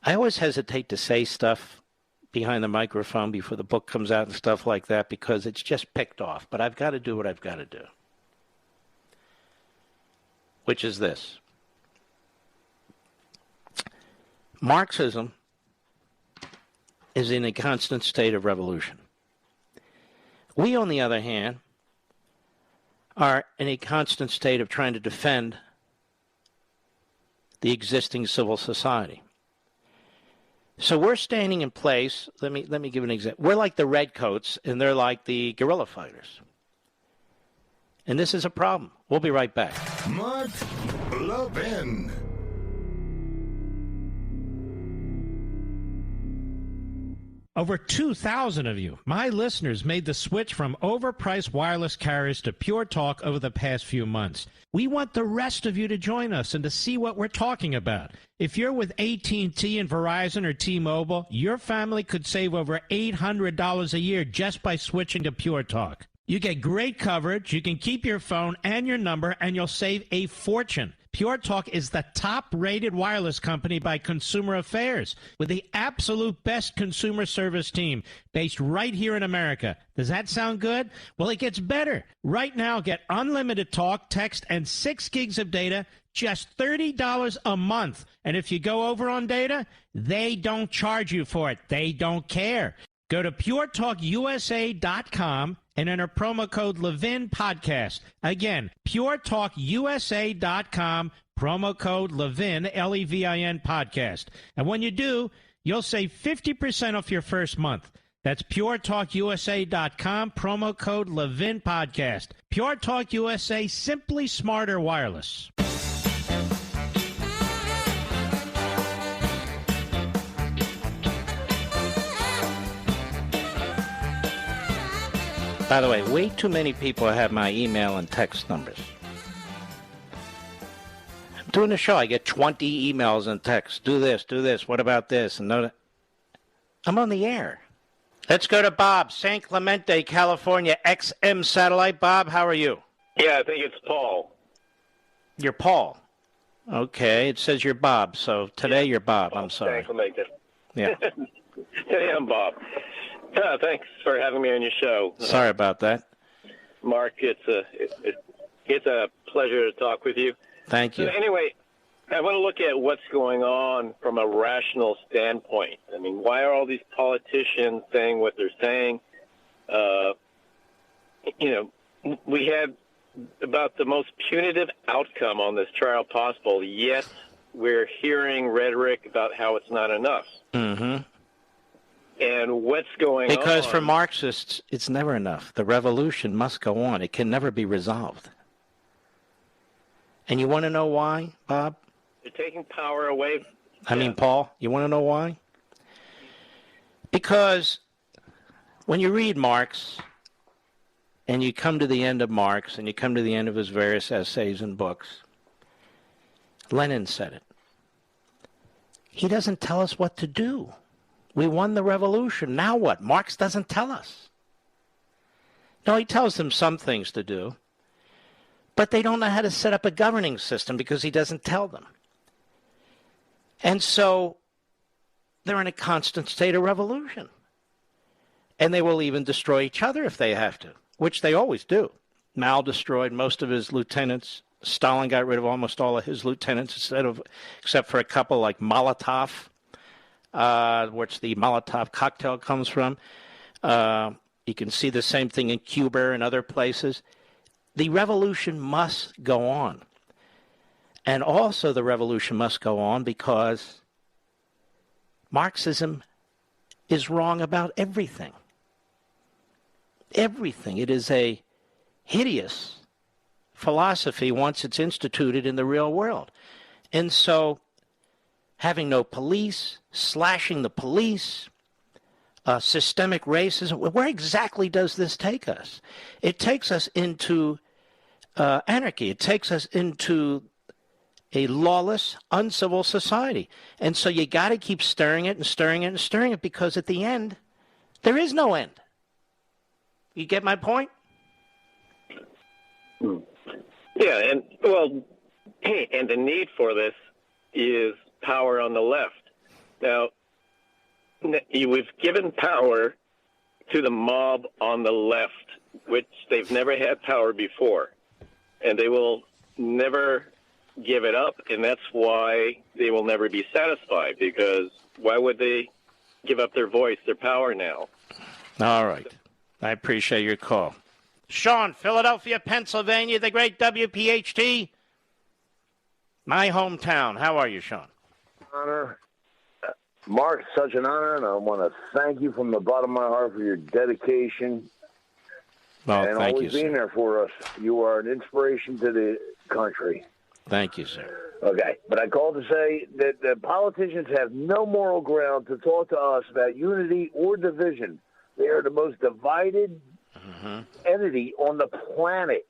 Speaker 1: I always hesitate to say stuff behind the microphone before the book comes out and stuff like that because it's just picked off. But I've got to do what I've got to do, which is this. Marxism is in a constant state of revolution. We, on the other hand, are in a constant state of trying to defend the existing civil society. So we're standing in place. Let me give an example. We're like the redcoats, and they're like the guerrilla fighters. And this is a problem. We'll be right back.
Speaker 2: Mark Levin.
Speaker 7: Over 2,000 of you, my listeners, made the switch from overpriced wireless carriers to Pure Talk over the past few months. We want the rest of you to join us and to see what we're talking about. If you're with AT&T and Verizon or T-Mobile, your family could save over $800 a year just by switching to Pure Talk. You get great coverage, you can keep your phone and your number, and you'll save a fortune. Pure Talk is the top-rated wireless company by Consumer Affairs with the absolute best consumer service team based right here in America. Does that sound good? Well, it gets better. Right now, get unlimited talk, text, and 6 gigs of data, just $30 a month. And if you go over on data, they don't charge you for it. They don't care. Go to puretalkusa.com and enter promo code Levin Podcast. Again, puretalkusa.com, promo code Levin, Levin Podcast. And when you do, you'll save 50% off your first month. That's puretalkusa.com, promo code Levin Podcast. Pure Talk USA, simply smarter wireless.
Speaker 1: By the way, way too many people have my email and text numbers. I'm doing a show. I get 20 emails and texts. Do this, what about this? And no, I'm on the air. Let's go to Bob, San Clemente, California, XM Satellite. Bob, how are you?
Speaker 13: Yeah, I think it's Paul.
Speaker 1: You're Paul. Okay, it says you're Bob, so today you're Bob. I'm sorry.
Speaker 13: San Clemente.
Speaker 1: Yeah.
Speaker 13: Hey, I'm Bob. Thanks for having me on your show.
Speaker 1: Sorry about that.
Speaker 13: Mark, it's a pleasure to talk with you.
Speaker 1: Thank you.
Speaker 13: So anyway, I want to look at what's going on from a rational standpoint. I mean, why are all these politicians saying what they're saying? We had about the most punitive outcome on this trial possible, yet we're hearing rhetoric about how it's not enough.
Speaker 1: Mm-hmm.
Speaker 13: And what's going on?
Speaker 1: Because for Marxists, it's never enough. The revolution must go on. It can never be resolved. And you want to know why, Bob?
Speaker 13: They're taking power away.
Speaker 1: Paul, you want to know why? Because when you read Marx, and you come to the end of Marx, and you come to the end of his various essays and books, Lenin said it. He doesn't tell us what to do. We won the revolution. Now what? Marx doesn't tell us. No, he tells them some things to do. But they don't know how to set up a governing system because he doesn't tell them. And so they're in a constant state of revolution. And they will even destroy each other if they have to, which they always do. Mao destroyed most of his lieutenants. Stalin got rid of almost all of his lieutenants except for a couple like Molotov, which the Molotov cocktail comes from. You can see the same thing in Cuba and other places. The revolution must go on. And also the revolution must go on because Marxism is wrong about everything. Everything. It is a hideous philosophy once it's instituted in the real world. And so having no police, slashing the police, systemic racism, where exactly does this take us? It takes us into anarchy. It takes us into a lawless, uncivil society. And so you got to keep stirring it and stirring it and stirring it because at the end, there is no end. You get my point?
Speaker 13: Yeah, and well, and the need for this is power on the left. Now, we've given power to the mob on the left, which they've never had power before, and they will never give it up, and that's why they will never be satisfied, because why would they give up their voice, their power now?
Speaker 1: All right. I appreciate your call. Sean, Philadelphia, Pennsylvania, the great WPHT. My hometown. How are you, Sean?
Speaker 14: Honor. Mark, such an honor, and I want to thank you from the bottom of my heart for your dedication and
Speaker 1: thank
Speaker 14: always
Speaker 1: you,
Speaker 14: being
Speaker 1: sir.
Speaker 14: there for us. You are an inspiration to the country.
Speaker 1: Thank you, sir.
Speaker 14: Okay, but I called to say that the politicians have no moral ground to talk to us about unity or division. They are the most divided entity on the planet.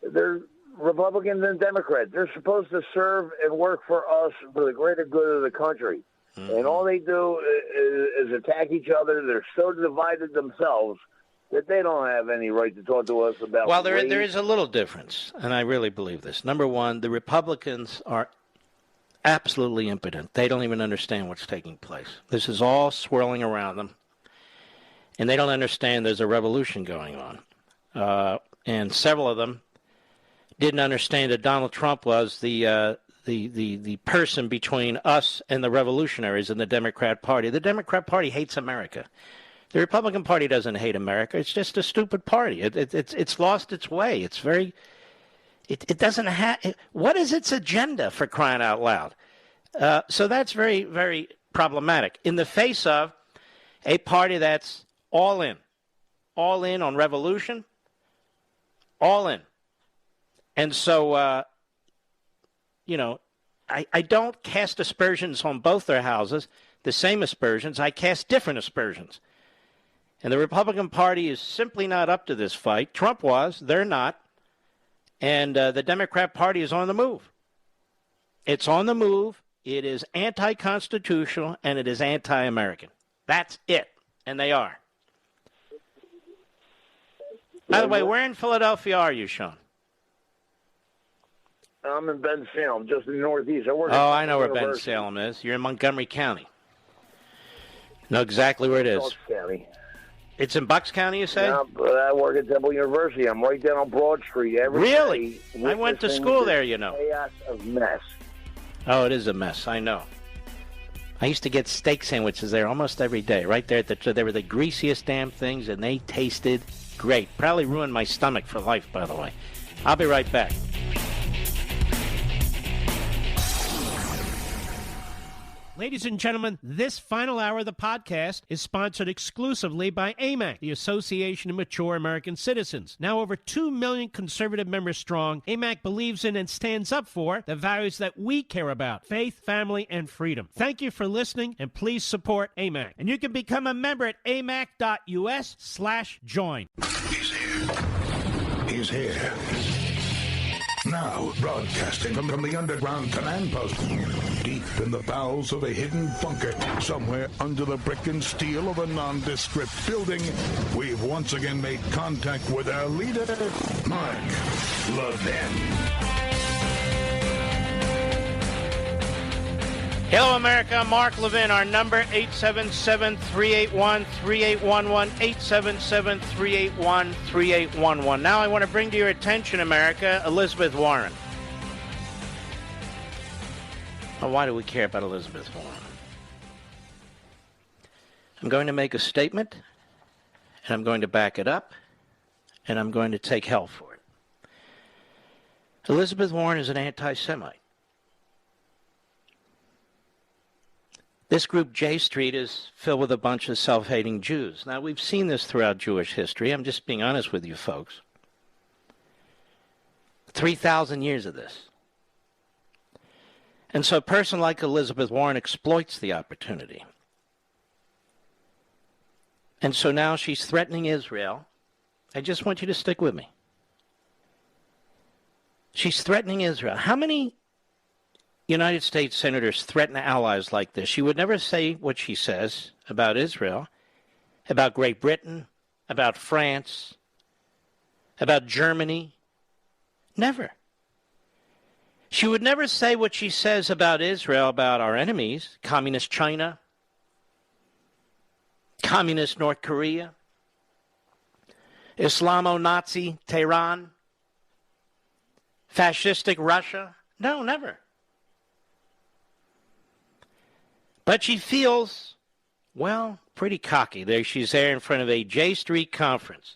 Speaker 14: They're Republicans and Democrats. They're supposed to serve and work for us for the greater good of the country. And all they do is attack each other. They're so divided themselves that they don't have any right to talk to us about
Speaker 1: Well, there
Speaker 14: race.
Speaker 1: is a little difference, and I really believe this. Number one, the Republicans are absolutely impotent. They don't even understand what's taking place. This is all swirling around them, and they don't understand there's a revolution going on. And several of them didn't understand that Donald Trump was the person between us and the revolutionaries in the Democrat Party. The Democrat Party hates America. The Republican Party doesn't hate America. It's just a stupid party. It's lost its way. It's very. It doesn't have. What is its agenda, for crying out loud? So that's very, very problematic in the face of a party that's all in on revolution, all in. And so, I don't cast aspersions on both their houses, the same aspersions. I cast different aspersions. And the Republican Party is simply not up to this fight. Trump was. They're not. And the Democrat Party is on the move. It's on the move. It is anti-constitutional, and it is anti-American. That's it. And they are. By the way, where in Philadelphia are you, Sean?
Speaker 14: I'm in Bensalem, just in the Northeast.
Speaker 1: I know where Bensalem is. You're in Montgomery County. Know exactly where it is.
Speaker 14: Bucks County.
Speaker 1: It's in Bucks County, you say?
Speaker 14: Yeah, I work at Temple University. I'm right down on Broad Street every
Speaker 1: Really?
Speaker 14: day.
Speaker 1: I went to school there, you know.
Speaker 14: Chaos of mess.
Speaker 1: Oh, it is a mess. I know. I used to get steak sandwiches there almost every day. Right there, they were the greasiest damn things, and they tasted great. Probably ruined my stomach for life, by the way. I'll be right back.
Speaker 7: Ladies and gentlemen, this final hour of the podcast is sponsored exclusively by AMAC, the Association of Mature American Citizens. Now over 2 million conservative members strong, AMAC believes in and stands up for the values that we care about: faith, family, and freedom. Thank you for listening, and please support AMAC. And you can become a member at amac.us/join.
Speaker 2: He's here. Now, broadcasting from the underground command post, deep in the bowels of a hidden bunker, somewhere under the brick and steel of a nondescript building, we've once again made contact with our leader, Mark Levin.
Speaker 1: Hello, America. Mark Levin. Our number, 877-381-3811, 877-381-3811. Now I want to bring to your attention, America, Elizabeth Warren. Now, why do we care about Elizabeth Warren? I'm going to make a statement, and I'm going to back it up, and I'm going to take hell for it. Elizabeth Warren is an anti-Semite. This group, J Street, is filled with a bunch of self-hating Jews. Now, we've seen this throughout Jewish history. I'm just being honest with you folks. 3,000 years of this. And so a person like Elizabeth Warren exploits the opportunity. And so now she's threatening Israel. I just want you to stick with me. She's threatening Israel. How many United States senators threaten allies like this? She would never say what she says about Israel, about Great Britain, about France, about Germany. Never. She would never say what she says about Israel, about our enemies, Communist China, Communist North Korea, Islamo-Nazi Tehran, fascistic Russia. No, never. But she feels, well, pretty cocky. There she's there in front of a J Street conference.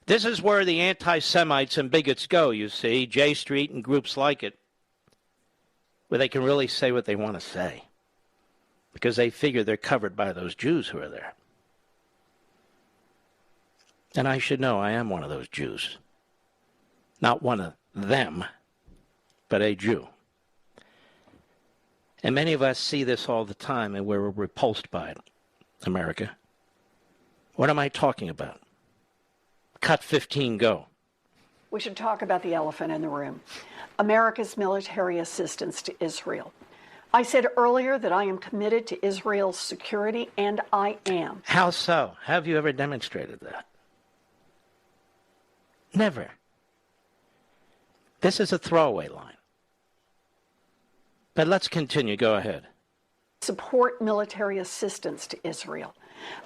Speaker 1: This is where the anti-Semites and bigots go, you see, J Street and groups like it, where they can really say what they want to say, because they figure they're covered by those Jews who are there. And I should know I am one of those Jews. Not one of them, but a Jew. And many of us see this all the time, and we're repulsed by it, America. What am I talking about? Cut 15, go.
Speaker 15: We should talk about the elephant in the room, America's military assistance to Israel. I said earlier that I am committed to Israel's security, and I am.
Speaker 1: How so? Have you ever demonstrated that? Never. This is a throwaway line. But let's continue. Go ahead.
Speaker 15: Support military assistance to Israel.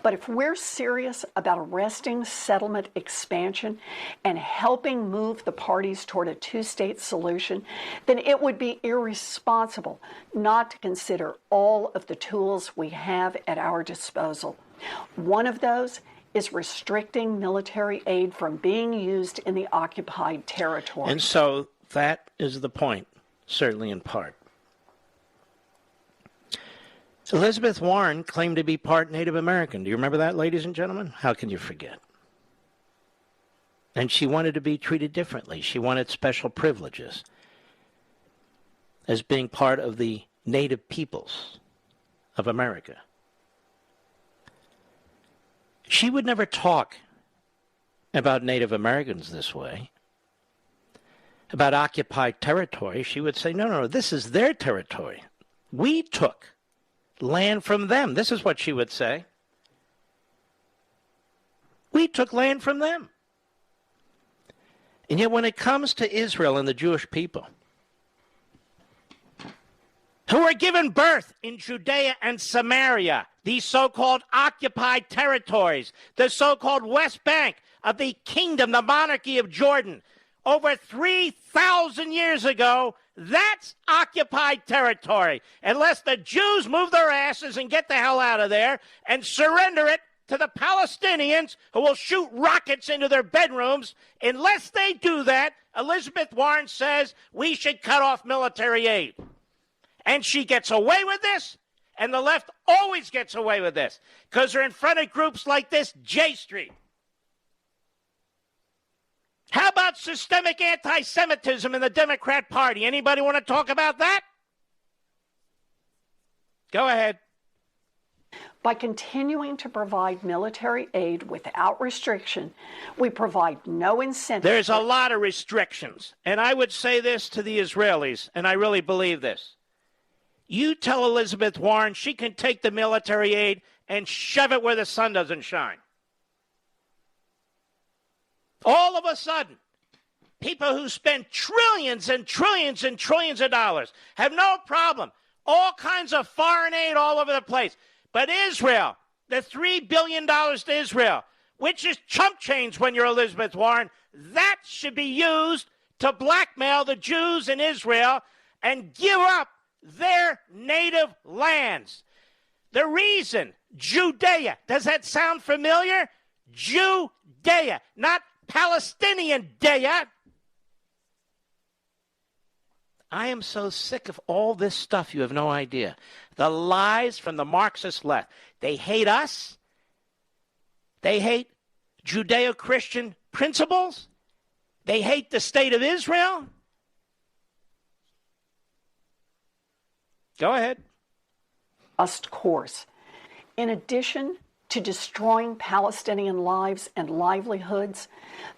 Speaker 15: But if we're serious about arresting settlement expansion and helping move the parties toward a two-state solution, then it would be irresponsible not to consider all of the tools we have at our disposal. One of those is restricting military aid from being used in the occupied territory.
Speaker 1: And so that is the point, certainly in part. Elizabeth Warren claimed to be part Native American. Do you remember that, ladies and gentlemen? How can you forget? And she wanted to be treated differently. She wanted special privileges as being part of the native peoples of America. She would never talk about Native Americans this way. About occupied territory, she would say, no, this is their territory. We took land from them. This is what she would say. We took land from them. And yet when it comes to Israel and the Jewish people, who were given birth in Judea and Samaria, these so-called occupied territories, the so-called West Bank of the kingdom, the monarchy of Jordan, over 3,000 years ago, that's occupied territory. Unless the Jews move their asses and get the hell out of there and surrender it to the Palestinians who will shoot rockets into their bedrooms. Unless they do that, Elizabeth Warren says we should cut off military aid. And she gets away with this, and the left always gets away with this, because they're in front of groups like this, J Street. How about systemic anti-Semitism in the Democrat Party? Anybody want to talk about that? Go ahead.
Speaker 15: By continuing to provide military aid without restriction, we provide no incentive.
Speaker 1: There's a lot of restrictions. And I would say this to the Israelis, and I really believe this. You tell Elizabeth Warren she can take the military aid and shove it where the sun doesn't shine. All of a sudden, people who spend trillions and trillions and trillions of dollars have no problem. All kinds of foreign aid all over the place. But Israel, the $3 billion to Israel, which is chump change when you're Elizabeth Warren, that should be used to blackmail the Jews in Israel and give up their native lands. The reason, Judea, does that sound familiar? Judea, not Palestinian Dea. I am so sick of all this stuff, you have no idea. The lies from the Marxist left. They hate us. They hate Judeo-Christian principles. They hate the state of Israel. Go ahead.
Speaker 15: Course. In addition to destroying Palestinian lives and livelihoods,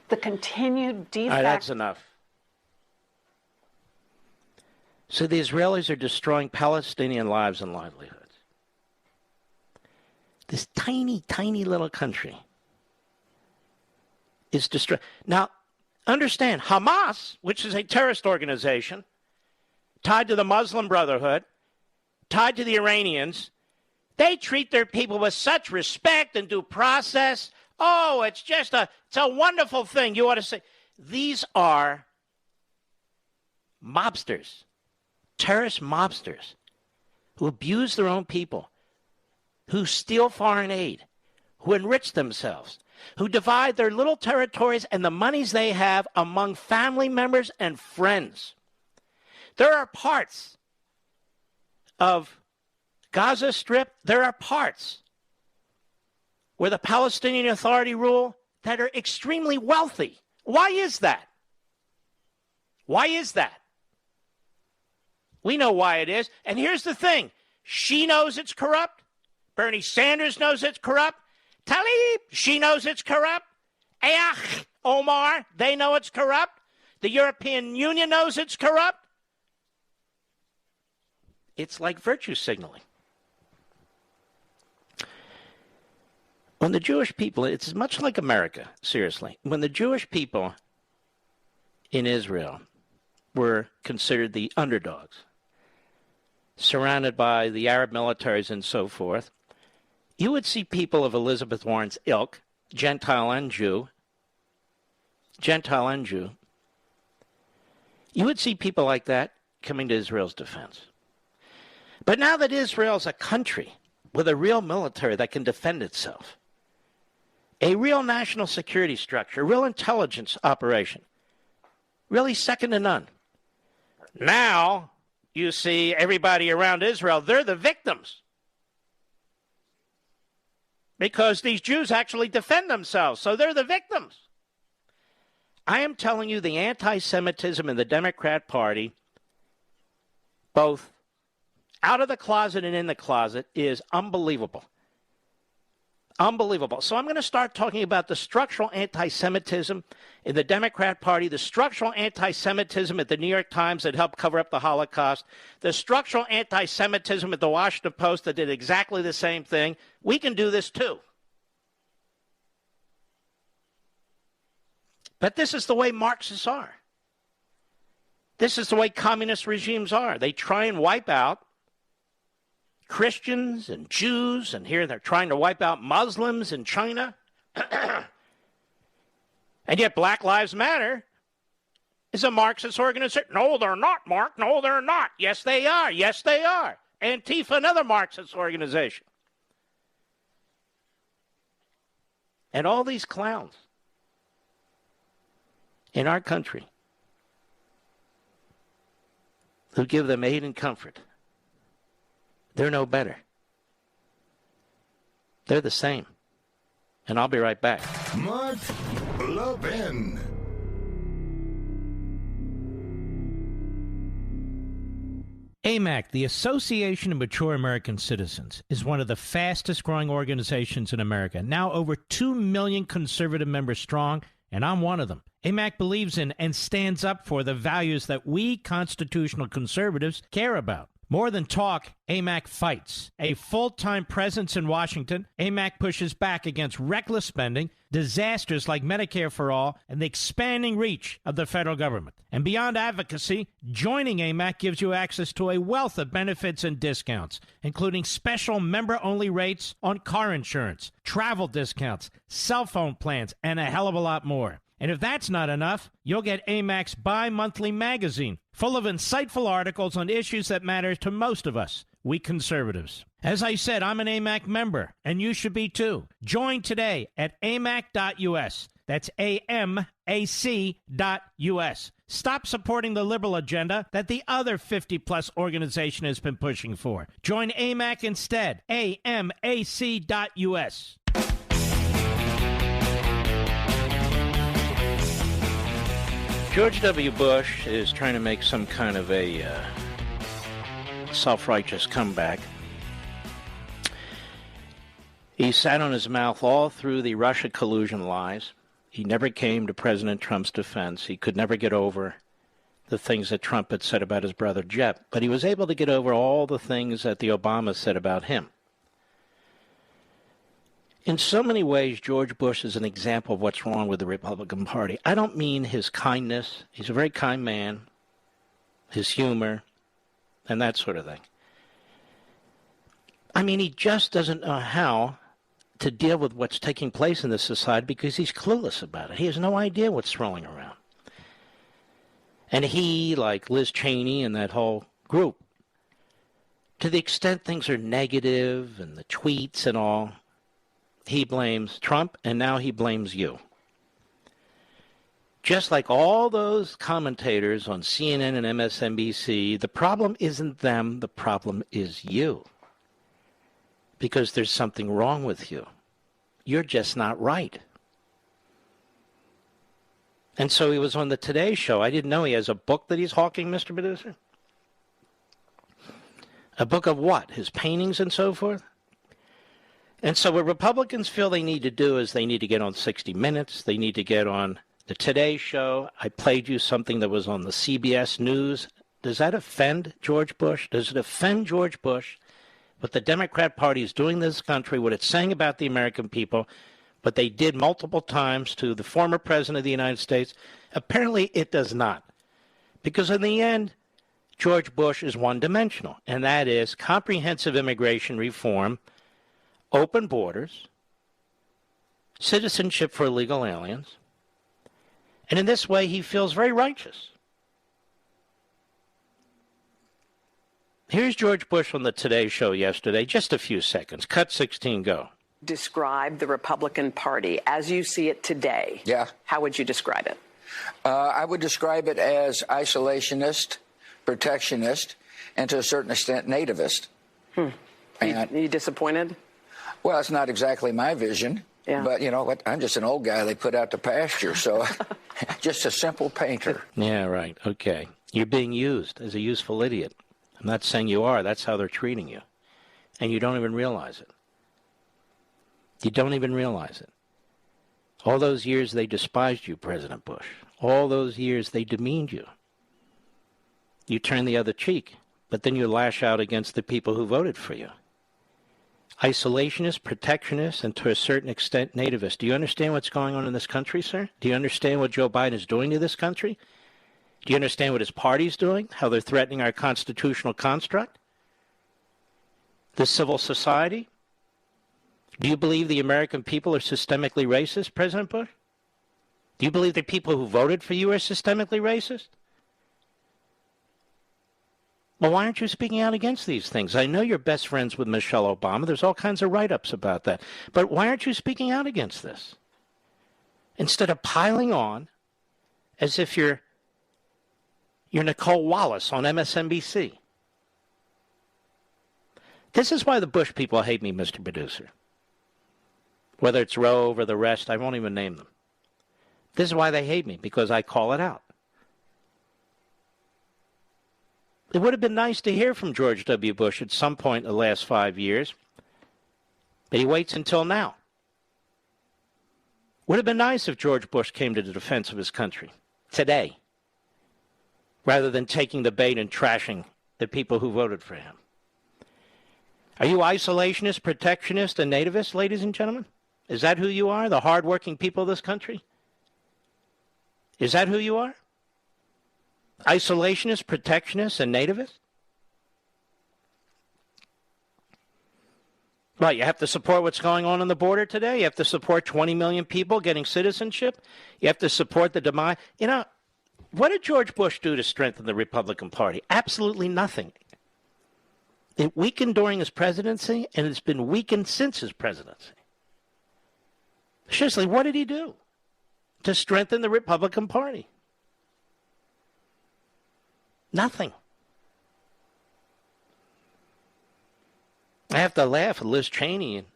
Speaker 15: the continued de facto...
Speaker 1: All right, that's enough. So the Israelis are destroying Palestinian lives and livelihoods. This tiny, tiny little country is destroyed. Now, understand, Hamas, which is a terrorist organization, tied to the Muslim Brotherhood, tied to the Iranians, they treat their people with such respect and due process. Oh, it's a wonderful thing. You ought to say, these are mobsters, terrorist mobsters who abuse their own people, who steal foreign aid, who enrich themselves, who divide their little territories and the monies they have among family members and friends. There are parts of Gaza Strip, there are parts where the Palestinian Authority rule that are extremely wealthy. Why is that? Why is that? We know why it is. And here's the thing. She knows it's corrupt. Bernie Sanders knows it's corrupt. Tlaib, she knows it's corrupt. Ayach, Omar, they know it's corrupt. The European Union knows it's corrupt. It's like virtue signaling. When the Jewish people, it's much like America, seriously. When the Jewish people in Israel were considered the underdogs, surrounded by the Arab militaries and so forth, you would see people of Elizabeth Warren's ilk, Gentile and Jew, you would see people like that coming to Israel's defense. But now that Israel's a country with a real military that can defend itself, a real national security structure, a real intelligence operation, really second to none. Now, you see everybody around Israel, they're the victims. Because these Jews actually defend themselves, so they're the victims. I am telling you, the anti-Semitism in the Democrat Party, both out of the closet and in the closet, is unbelievable. Unbelievable. So I'm going to start talking about the structural anti-Semitism in the Democrat Party, the structural anti-Semitism at the New York Times that helped cover up the Holocaust, the structural anti-Semitism at the Washington Post that did exactly the same thing. We can do this too. But this is the way Marxists are. This is the way communist regimes are. They try and wipe out Christians and Jews, and here they're trying to wipe out Muslims in China. And yet Black Lives Matter is a Marxist organization. No, they're not, Mark. No, they're not. Yes, they are. Yes, they are. Antifa, another Marxist organization. And all these clowns in our country who give them aid and comfort, they're no better. They're the same. And I'll be right back.
Speaker 2: Mark Levin.
Speaker 7: AMAC, the Association of Mature American Citizens, is one of the fastest growing organizations in America. Now over 2 million conservative members strong, and I'm one of them. AMAC believes in and stands up for the values that we constitutional conservatives care about. More than talk, AMAC fights. A full-time presence in Washington, AMAC pushes back against reckless spending, disasters like Medicare for All, and the expanding reach of the federal government. And beyond advocacy, joining AMAC gives you access to a wealth of benefits and discounts, including special member-only rates on car insurance, travel discounts, cell phone plans, and a hell of a lot more. And if that's not enough, you'll get AMAC's bi-monthly magazine, full of insightful articles on issues that matter to most of us, we conservatives. As I said, I'm an AMAC member, and you should be too. Join today at amac.us. That's AMAC.us. Stop supporting the liberal agenda that the other 50-plus organization has been pushing for. Join AMAC instead. AMAC.us.
Speaker 1: George W. Bush is trying to make some kind of a self-righteous comeback. He sat on his mouth all through the Russia collusion lies. He never came to President Trump's defense. He could never get over the things that Trump had said about his brother Jeb. But he was able to get over all the things that the Obamas said about him. In so many ways, George Bush is an example of what's wrong with the Republican Party. I don't mean his kindness. He's a very kind man. His humor, and that sort of thing. I mean, he just doesn't know how to deal with what's taking place in this society because he's clueless about it. He has no idea what's swirling around. And he, like Liz Cheney and that whole group, to the extent things are negative and the tweets and all, he blames Trump, and now he blames you. Just like all those commentators on CNN and MSNBC, the problem isn't them, the problem is you. Because there's something wrong with you. You're just not right. And so he was on the Today Show. I didn't know he has a book that he's hawking, Mr. Producer. A book of what? His paintings and so forth? And so what Republicans feel they need to do is they need to get on 60 Minutes. They need to get on the Today Show. I played you something that was on the CBS News. Does that offend George Bush? Does it offend George Bush? What the Democrat Party is doing in this country, what it's saying about the American people, what they did multiple times to the former president of the United States? Apparently it does not. Because in the end, George Bush is one-dimensional, and that is comprehensive immigration reform, open borders, citizenship for illegal aliens, and in this way he feels very righteous. Here's George Bush on the Today Show yesterday, just a few seconds. Cut 16, go.
Speaker 16: Describe the Republican Party as you see it today.
Speaker 17: Yeah.
Speaker 16: How would you describe it?
Speaker 17: I would describe it as isolationist, protectionist, and to a certain extent nativist.
Speaker 16: Are you disappointed?
Speaker 17: Well, it's not exactly my vision,
Speaker 16: yeah.
Speaker 17: But you know what? I'm just an old guy they put out to pasture, so just a simple painter.
Speaker 1: Yeah, right. Okay. You're being used as a useful idiot. I'm not saying you are. That's how they're treating you. And you don't even realize it. You don't even realize it. All those years they despised you, President Bush. All those years they demeaned you. You turn the other cheek, but then you lash out against the people who voted for you. Isolationist, protectionist, and to a certain extent nativist. Do you understand what's going on in this country, sir? Do you understand what Joe Biden is doing to this country? Do you understand what his party's doing? How they're threatening our constitutional construct? The civil society? Do you believe the American people are systemically racist, President Bush? Do you believe the people who voted for you are systemically racist? Well, why aren't you speaking out against these things? I know you're best friends with Michelle Obama. There's all kinds of write-ups about that. But why aren't you speaking out against this? Instead of piling on as if you're Nicole Wallace on MSNBC. This is why the Bush people hate me, Mr. Producer. Whether it's Rove or the rest, I won't even name them. This is why they hate me, because I call it out. It would have been nice to hear from George W. Bush at some point in the last 5 years, but he waits until now. Would have been nice if George Bush came to the defense of his country today, rather than taking the bait and trashing the people who voted for him. Are you isolationist, protectionist, and nativist, ladies and gentlemen? Is that who you are, the hardworking people of this country? Is that who you are? Isolationist, protectionist, and nativist? Well, you have to support what's going on the border today. You have to support 20 million people getting citizenship. You have to support the demise. You know, what did George Bush do to strengthen the Republican Party? Absolutely nothing. It weakened during his presidency, and it's been weakened since his presidency. Seriously, what did he do to strengthen the Republican Party? Nothing. I have to laugh at Liz Cheney and,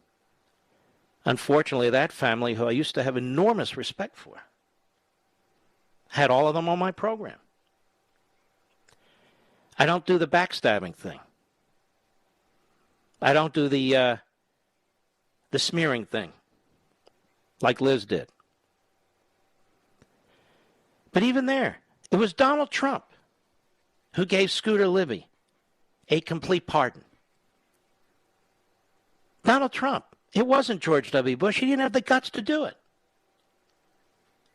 Speaker 1: unfortunately, that family who I used to have enormous respect for. Had all of them on my program. I don't do the backstabbing thing. I don't do the smearing thing like Liz did. But even there, it was Donald Trump who gave Scooter Libby a complete pardon. Donald Trump. It wasn't George W. Bush. He didn't have the guts to do it.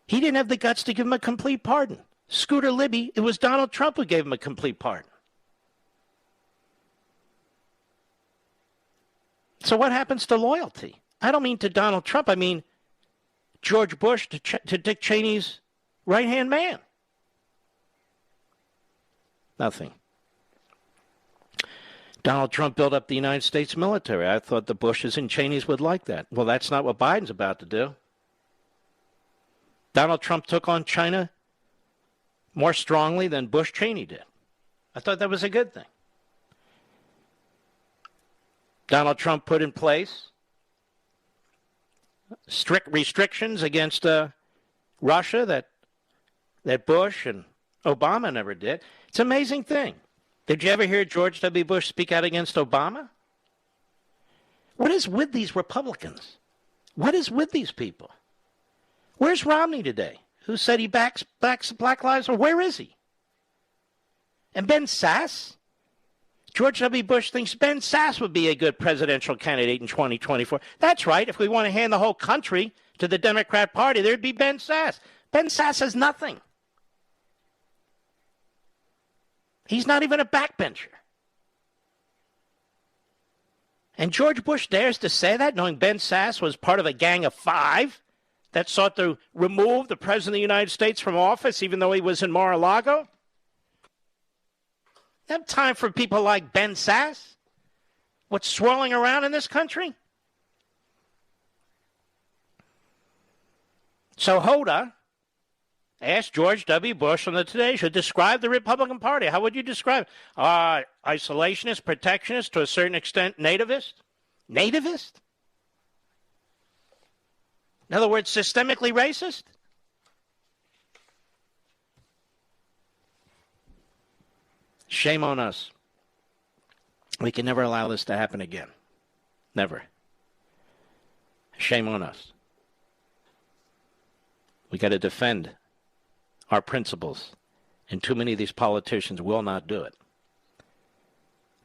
Speaker 1: He didn't have the guts to give him a complete pardon. Scooter Libby, it was Donald Trump who gave him a complete pardon. So what happens to loyalty? I don't mean to Donald Trump. I mean George Bush to Dick Cheney's right-hand man. Nothing. Donald Trump built up the United States military. I thought the Bushes and Cheneys would like that. Well, that's not what Biden's about to do. Donald Trump took on China more strongly than Bush Cheney did. I thought that was a good thing. Donald Trump put in place strict restrictions against Russia that Bush and Obama never did. It's an amazing thing. Did you ever hear George W. Bush speak out against Obama? What is with these Republicans? What is with these people? Where's Romney today? Who said he backs Black Lives Matter? Where is he? And Ben Sasse? George W. Bush thinks Ben Sasse would be a good presidential candidate in 2024. That's right. If we want to hand the whole country to the Democrat Party, there'd be Ben Sasse. Ben Sasse has nothing. He's not even a backbencher. And George Bush dares to say that, knowing Ben Sasse was part of a gang of 5 that sought to remove the President of the United States from office, even though he was in Mar-a-Lago? You have time for people like Ben Sasse? What's swirling around in this country? So Hoda asked George W. Bush on the Today Show, describe the Republican Party. How would you describe it? Isolationist, protectionist, to a certain extent, nativist? Nativist? In other words, systemically racist? Shame on us. We can never allow this to happen again. Never. Shame on us. We got to defend our principles, and too many of these politicians will not do it.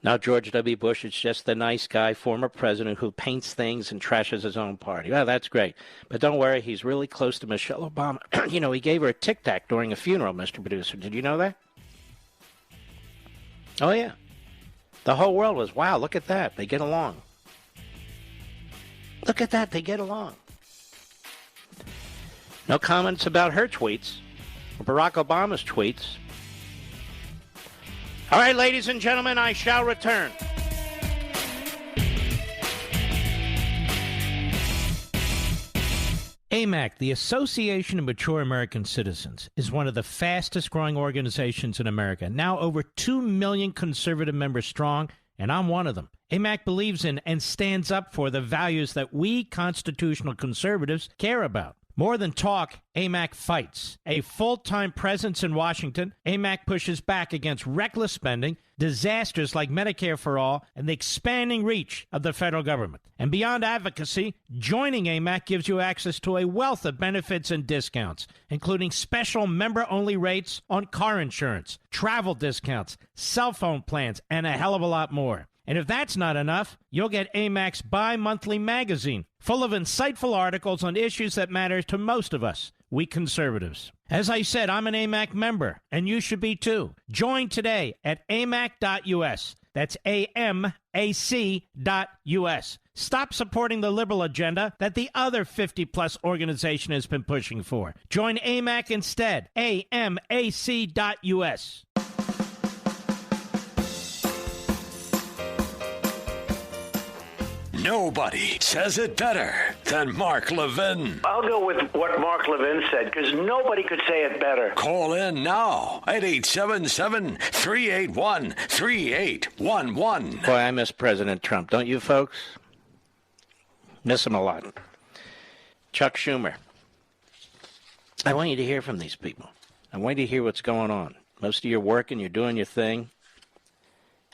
Speaker 1: Now George W. Bush is just the nice guy, former president, who paints things and trashes his own party. Well, that's great. But don't worry, he's really close to Michelle Obama. You know, he gave her a Tic Tac during a funeral, Mr. Producer. Did you know that? Oh, yeah. The whole world was, wow, look at that. They get along. Look at that. They get along. No comments about her tweets. Barack Obama's tweets. All right, ladies and gentlemen, I shall return.
Speaker 7: AMAC, the Association of Mature American Citizens, is one of the fastest growing organizations in America. Now over 2 million conservative members strong, and I'm one of them. AMAC believes in and stands up for the values that we constitutional conservatives care about. More than talk, AMAC fights. A full-time presence in Washington, AMAC pushes back against reckless spending, disasters like Medicare for All, and the expanding reach of the federal government. And beyond advocacy, joining AMAC gives you access to a wealth of benefits and discounts, including special member-only rates on car insurance, travel discounts, cell phone plans, and a hell of a lot more. And if that's not enough, you'll get AMAC's bi-monthly magazine, full of insightful articles on issues that matter to most of us, we conservatives. As I said, I'm an AMAC member, and you should be too. Join today at amac.us. That's AMAC.us. Stop supporting the liberal agenda that the other 50-plus organization has been pushing for. Join AMAC instead. AMAC.us.
Speaker 3: Nobody says it better than Mark Levin.
Speaker 18: I'll go with what Mark Levin said, because nobody could say it better.
Speaker 3: Call in now at 877-381-3811.
Speaker 1: Boy, I miss President Trump. Don't you, folks? Miss him a lot. Chuck Schumer. I want you to hear from these people. I want you to hear what's going on. Most of you are working, you're doing your thing,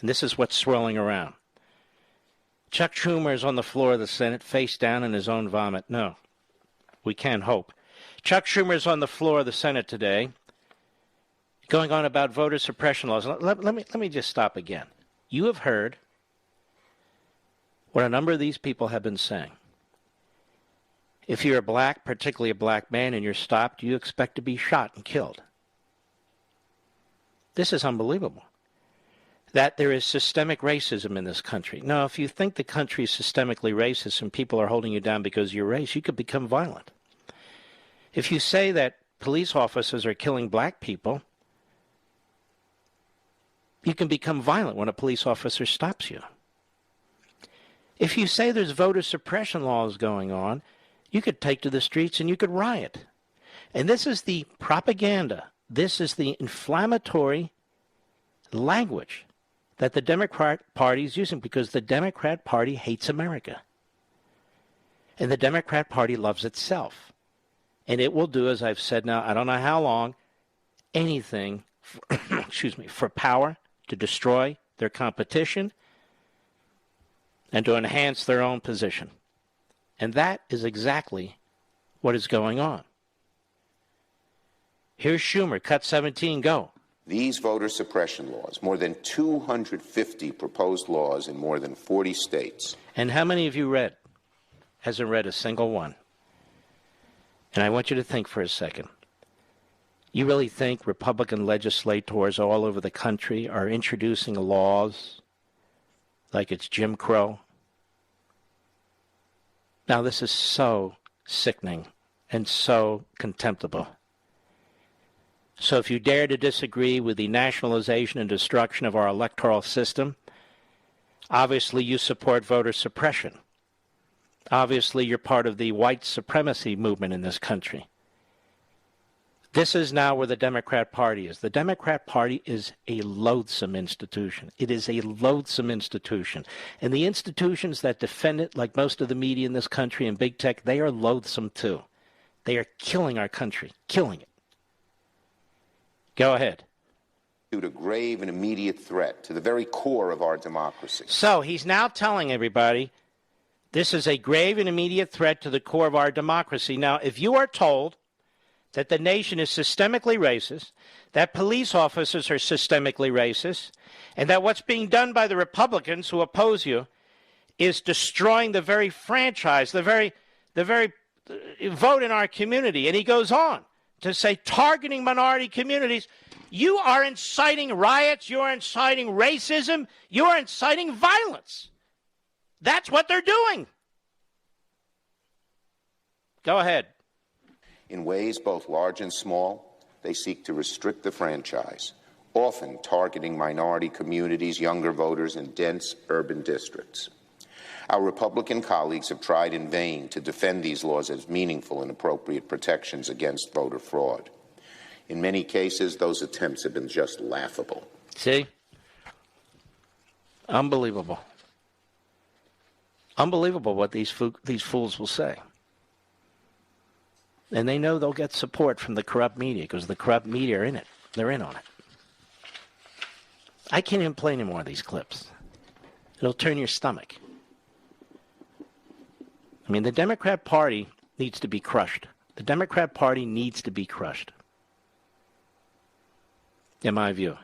Speaker 1: and this is what's swirling around. Chuck Schumer is on the floor of the Senate, face down in his own vomit. No, we can't hope. Chuck Schumer is on the floor of the Senate today, going on about voter suppression laws. Let me just stop again. You have heard what a number of these people have been saying. If you're a black, particularly a black man, and you're stopped, you expect to be shot and killed. This is unbelievable. That there is systemic racism in this country. Now, if you think the country is systemically racist and people are holding you down because of your race, you could become violent. If you say that police officers are killing black people, you can become violent when a police officer stops you. If you say there's voter suppression laws going on, you could take to the streets and you could riot. And this is the propaganda. This is the inflammatory language that the Democrat Party is using, because the Democrat Party hates America. And the Democrat Party loves itself. And it will do, as I've said now, I don't know how long, anything for power, to destroy their competition and to enhance their own position. And that is exactly what is going on. Here's Schumer, cut 17, go.
Speaker 19: These voter suppression laws, more than 250 proposed laws in more than 40 states.
Speaker 1: And how many of you read? Hasn't read a single one. And I want you to think for a second. You really think Republican legislators all over the country are introducing laws like it's Jim Crow? Now, this is so sickening and so contemptible. So if you dare to disagree with the nationalization and destruction of our electoral system, obviously you support voter suppression. Obviously you're part of the white supremacy movement in this country. This is now where the Democrat Party is. The Democrat Party is a loathsome institution. It is a loathsome institution. And the institutions that defend it, like most of the media in this country and big tech, they are loathsome too. They are killing our country, killing it. Go ahead.
Speaker 19: A grave and immediate threat to the very core of our democracy.
Speaker 1: So he's now telling everybody this is a grave and immediate threat to the core of our democracy. Now, if you are told that the nation is systemically racist, that police officers are systemically racist, and that what's being done by the Republicans who oppose you is destroying the very franchise, the very vote in our community, and he goes on to say targeting minority communities, you are inciting riots, you are inciting racism, you are inciting violence. That's what they're doing. Go ahead.
Speaker 19: In ways both large and small, they seek to restrict the franchise, often targeting minority communities, younger voters, in dense urban districts. Our Republican colleagues have tried in vain to defend these laws as meaningful and appropriate protections against voter fraud. In many cases, those attempts have been just laughable.
Speaker 1: See? Unbelievable. Unbelievable what these fools will say. And they know they'll get support from the corrupt media because the corrupt media are in it. They're in on it. I can't even play any more of these clips. It'll turn your stomach. I mean, the Democrat Party needs to be crushed. The Democrat Party needs to be crushed. In my view.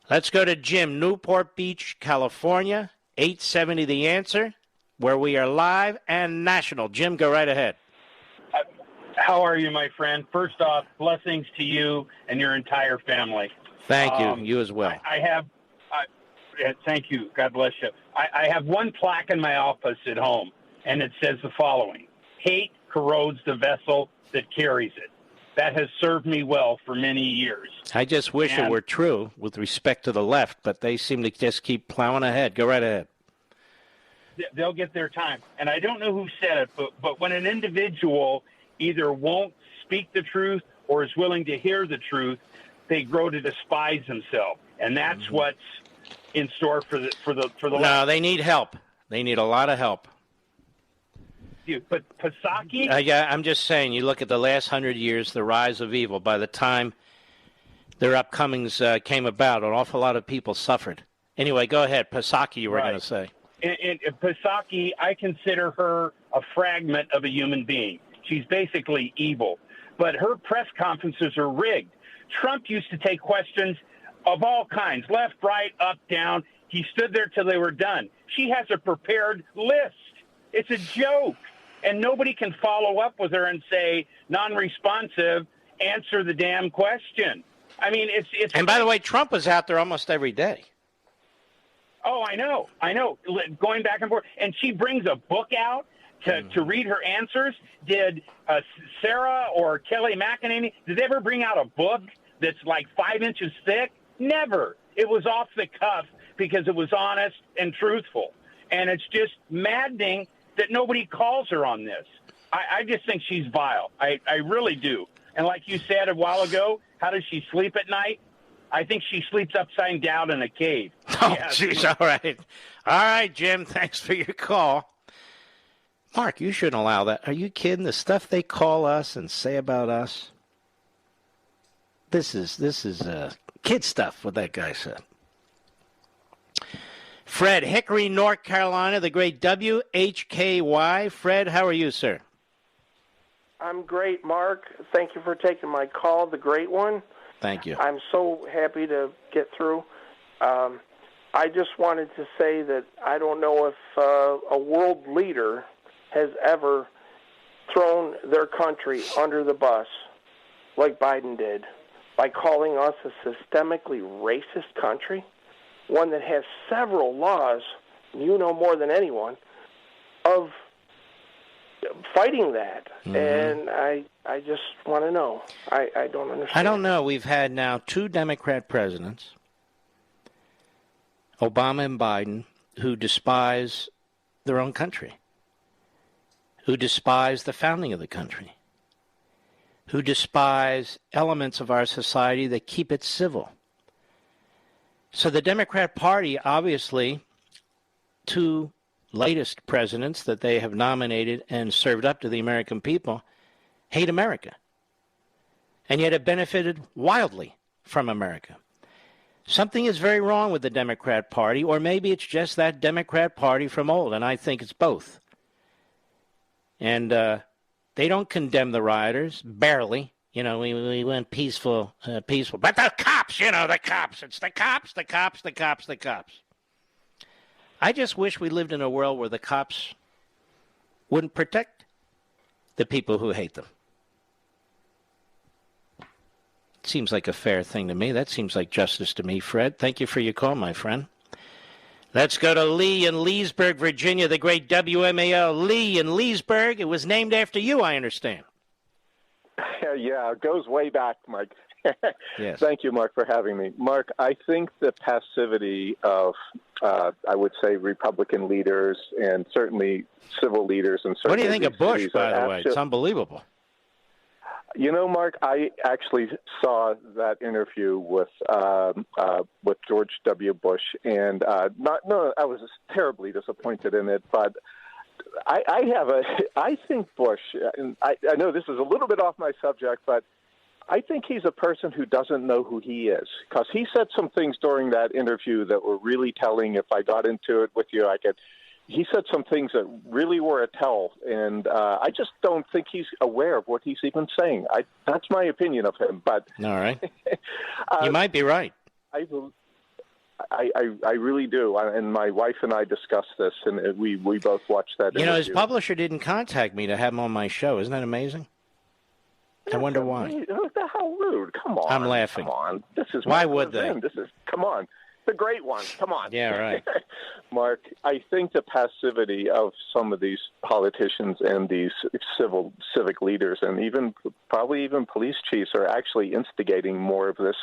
Speaker 1: Let's go to Jim, Newport Beach, California, 870 The Answer, where we are live and national. Jim, go right ahead.
Speaker 20: How are you, my friend? First off, blessings to you and your entire family.
Speaker 1: Thank you. You as well.
Speaker 20: I have, thank you. God bless you. I have one plaque in my office at home, and it says the following: hate corrodes the vessel that carries it. That has served me well for many years.
Speaker 1: I just wish it were true with respect to the left, but they seem to just keep plowing ahead. Go right ahead.
Speaker 20: They'll get their time. And I don't know who said it, but when an individual either won't speak the truth or is willing to hear the truth, they grow to despise themselves. And that's what's in store for the
Speaker 1: No,
Speaker 20: left.
Speaker 1: they need help. They need a lot of help.
Speaker 20: But Psaki?
Speaker 1: I'm just saying, you look at the last 100 years, the rise of evil. By the time their upcomings came about, an awful lot of people suffered. Anyway, go ahead. Psaki, you were going to say.
Speaker 20: And Psaki, I consider her a fragment of a human being. She's basically evil. But her press conferences are rigged. Trump used to take questions of all kinds, left, right, up, down. He stood there till they were done. She has a prepared list. It's a joke. And nobody can follow up with her and say, non-responsive, answer the damn question. I mean, it's.
Speaker 1: And by the way, Trump was out there almost every day.
Speaker 20: Oh, I know. Going back and forth. And she brings a book out to read her answers. Did Sarah or Kelly McEnany, did they ever bring out a book that's like 5 inches thick? Never. It was off the cuff because it was honest and truthful. And it's just maddening that nobody calls her on this. I just think she's vile. I really do. And like you said a while ago, how does she sleep at night? I think she sleeps upside down in a cave.
Speaker 1: Oh, jeez, all right. All right, Jim, thanks for your call. Mark, you shouldn't allow that. Are you kidding? The stuff they call us and say about us? This is kid stuff, what that guy said. Fred, Hickory, North Carolina, the great WHKY. Fred, how are you, sir?
Speaker 21: I'm great, Mark. Thank you for taking my call, the great one.
Speaker 1: Thank you.
Speaker 21: I'm so happy to get through. I just wanted to say that I don't know if a world leader has ever thrown their country under the bus like Biden did by calling us a systemically racist country, one that has several laws, you know more than anyone, of fighting that. Mm-hmm. And I just want to know. I don't understand.
Speaker 1: I don't know. We've had now 2 Democrat presidents, Obama and Biden, who despise their own country, who despise the founding of the country, who despise elements of our society that keep it civil. So the Democrat Party, obviously, 2 latest presidents that they have nominated and served up to the American people, hate America, and yet have benefited wildly from America. Something is very wrong with the Democrat Party, or maybe it's just that Democrat Party from old, and I think it's both. And they don't condemn the rioters, barely. You know, we went peaceful. But the cops, the cops. It's the cops, the cops, the cops, the cops. I just wish we lived in a world where the cops wouldn't protect the people who hate them. Seems like a fair thing to me. That seems like justice to me, Fred. Thank you for your call, my friend. Let's go to Lee in Leesburg, Virginia, the great WMAL. Lee in Leesburg. It was named after you, I understand.
Speaker 22: Yeah, it goes way back, Mark.
Speaker 1: Yes.
Speaker 22: Thank you, Mark, for having me. Mark, I think the passivity of, I would say, Republican leaders and certainly civil leaders and
Speaker 1: what do you think of Bush, by the way? It's unbelievable.
Speaker 22: You know, Mark, I actually saw that interview with George W. Bush, and I was terribly disappointed in it. But I think Bush, and I know this is a little bit off my subject, but I think he's a person who doesn't know who he is, because he said some things during that interview that were really telling. If I got into it with you, he said some things that really were a tell, and I just don't think he's aware of what he's even saying. That's my opinion of him. But
Speaker 1: all right, you might be right.
Speaker 22: I really do, and my wife and I discussed this, and we both watched that interview.
Speaker 1: His publisher didn't contact me to have him on my show. Isn't that amazing? I wonder why.
Speaker 22: How rude! Come on,
Speaker 1: I'm laughing.
Speaker 22: Come on, this is
Speaker 1: why would they?
Speaker 22: Come on, the great one. Come on.
Speaker 1: Yeah, right.
Speaker 22: Mark, I think the passivity of some of these politicians and these civic leaders, and probably even police chiefs, are actually instigating more of this.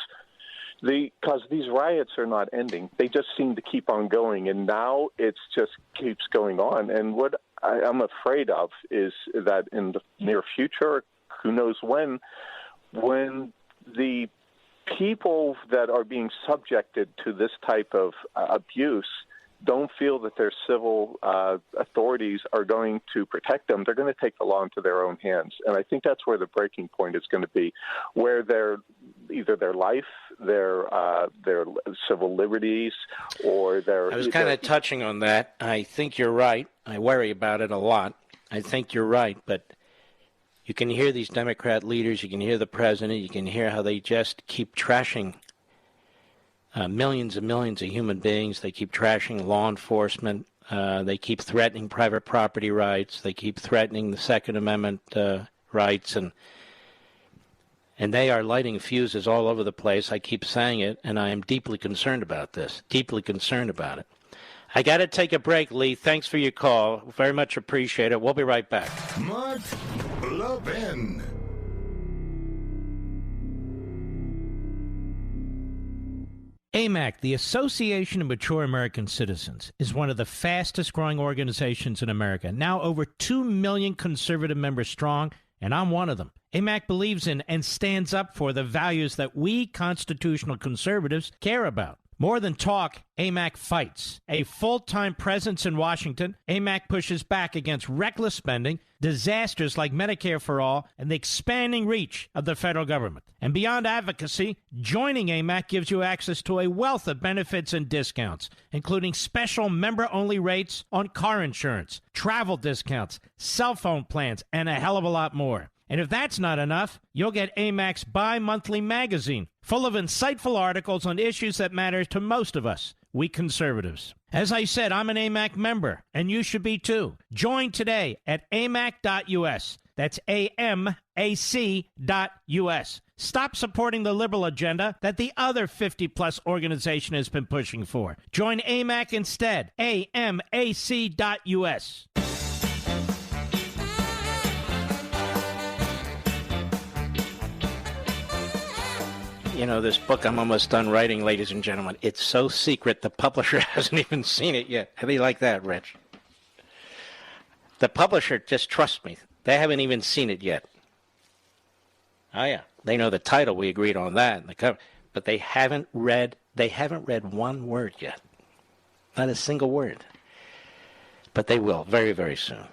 Speaker 22: Because these riots are not ending. They just seem to keep on going, and now it just keeps going on. And what I'm afraid of is that in the near future, who knows when the people that are being subjected to this type of abuse don't feel that their civil authorities are going to protect them, they're going to take the law into their own hands. And I think that's where the breaking point is going to be, where either their life, their civil liberties, or their...
Speaker 1: I was kind of touching on that. I think you're right. I worry about it a lot. I think you're right, but you can hear these Democrat leaders, you can hear the president, you can hear how they just keep trashing millions and millions of human beings. They keep trashing law enforcement. They keep threatening private property rights. They keep threatening the Second Amendment rights. And they are lighting fuses all over the place. I keep saying it, and I am deeply concerned about this, deeply concerned about it. I got to take a break, Lee. Thanks for your call. Very much appreciate it. We'll be right back.
Speaker 2: Mark Levin.
Speaker 7: AMAC, the Association of Mature American Citizens, is one of the fastest growing organizations in America. Now over 2 million conservative members strong, and I'm one of them. AMAC believes in and stands up for the values that we constitutional conservatives care about. More than talk, AMAC fights. A full-time presence in Washington, AMAC pushes back against reckless spending, disasters like Medicare for All, and the expanding reach of the federal government. And beyond advocacy, joining AMAC gives you access to a wealth of benefits and discounts, including special member-only rates on car insurance, travel discounts, cell phone plans, and a hell of a lot more. And if that's not enough, you'll get AMAC's bi-monthly magazine, full of insightful articles on issues that matter to most of us, we conservatives. As I said, I'm an AMAC member, and you should be too. Join today at amac.us. That's AMAC.us. Stop supporting the liberal agenda that the other 50-plus organization has been pushing for. Join AMAC instead. AMAC.us.
Speaker 1: This book I'm almost done writing, ladies and gentlemen, it's so secret the publisher hasn't even seen it yet. How do you like that, Rich? The publisher, just trust me, they haven't even seen it yet. Oh, yeah. They know the title. We agreed on that. And the cover, but they haven't read one word yet. Not a single word. But they will very, very soon.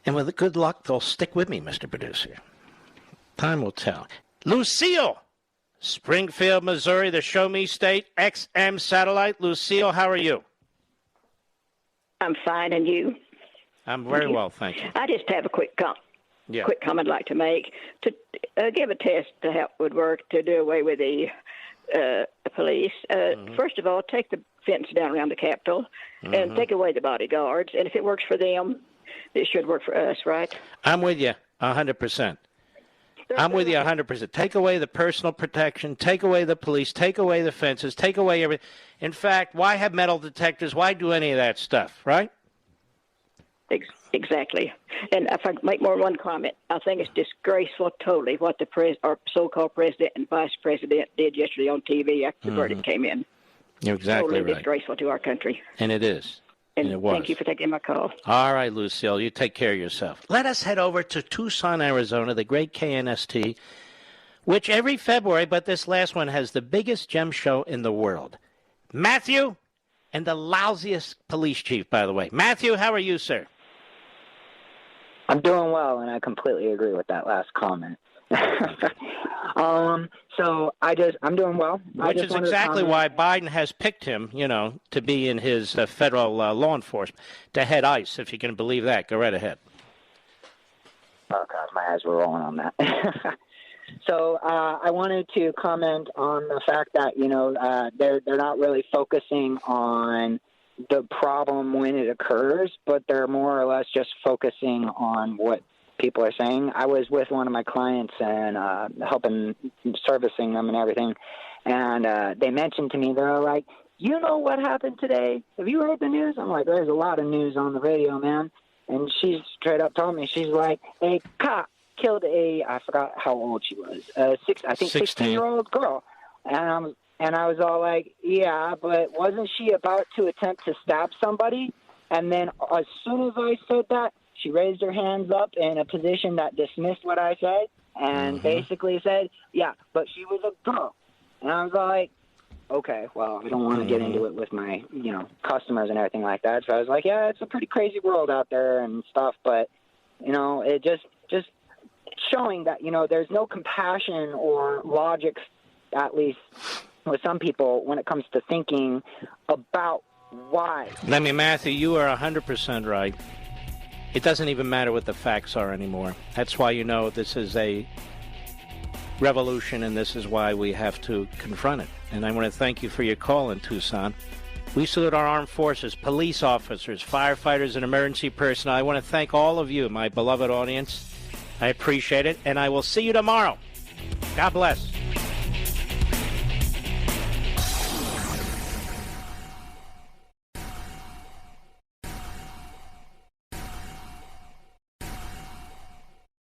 Speaker 1: And with good luck, they'll stick with me, Mr. Producer. Time will tell. Lucille, Springfield, Missouri, the Show Me State, XM Satellite. Lucille, how are you?
Speaker 4: I'm fine, and you?
Speaker 1: I'm very well, thank you.
Speaker 4: I just have a quick comment I'd like to make. To give a test to how it would work to do away with the police. First of all, take the fence down around the Capitol and take away the bodyguards. And if it works for them, it should work for us, right?
Speaker 1: I'm with you 100%. I'm with you 100%. Take away the personal protection, take away the police, take away the fences, take away everything. In fact, why have metal detectors? Why do any of that stuff, right?
Speaker 4: Exactly. And if I make more than one comment, I think it's disgraceful totally what the our so-called president and vice president did yesterday on TV after the verdict came in.
Speaker 1: You're exactly
Speaker 4: totally
Speaker 1: right.
Speaker 4: Disgraceful to our country.
Speaker 1: And it is.
Speaker 4: And
Speaker 1: it was.
Speaker 4: Thank you for taking my call.
Speaker 1: All right, Lucille, you take care of yourself. Let us head over to Tucson, Arizona, the great KNST, which every February, but this last one has the biggest gem show in the world. Matthew, and the lousiest police chief, by the way. Matthew, how are you, sir?
Speaker 5: I'm doing well, and I completely agree with that last comment. So I'm doing well.
Speaker 1: Which is exactly why Biden has picked him, to be in his federal law enforcement, to head ICE, if you can believe that. Go right ahead.
Speaker 5: Oh, God, my eyes were rolling on that. So I wanted to comment on the fact that, they're not really focusing on the problem when it occurs, but they're more or less just focusing on what people are saying. I was with one of my clients and helping servicing them and everything, and they mentioned to me, they're like, you know what happened today? Have you heard the news? I'm like, there's a lot of news on the radio, man. And she straight up told me, she's like, a cop killed I forgot how old she was, 16-year-old girl. And I was all like, yeah, but wasn't she about to attempt to stab somebody? And then as soon as I said that, she raised her hands up in a position that dismissed what I said and basically said, yeah, but she was a girl. And I was like, okay, well, I don't want to get into it with my, customers and everything like that. So I was like, yeah, it's a pretty crazy world out there and stuff, but, it just showing that, there's no compassion or logic, at least with some people, when it comes to thinking about why.
Speaker 1: Matthew, you are 100% right. It doesn't even matter what the facts are anymore. That's why this is a revolution, and this is why we have to confront it. And I want to thank you for your call in Tucson. We salute our armed forces, police officers, firefighters, and emergency personnel. I want to thank all of you, my beloved audience. I appreciate it, and I will see you tomorrow. God bless.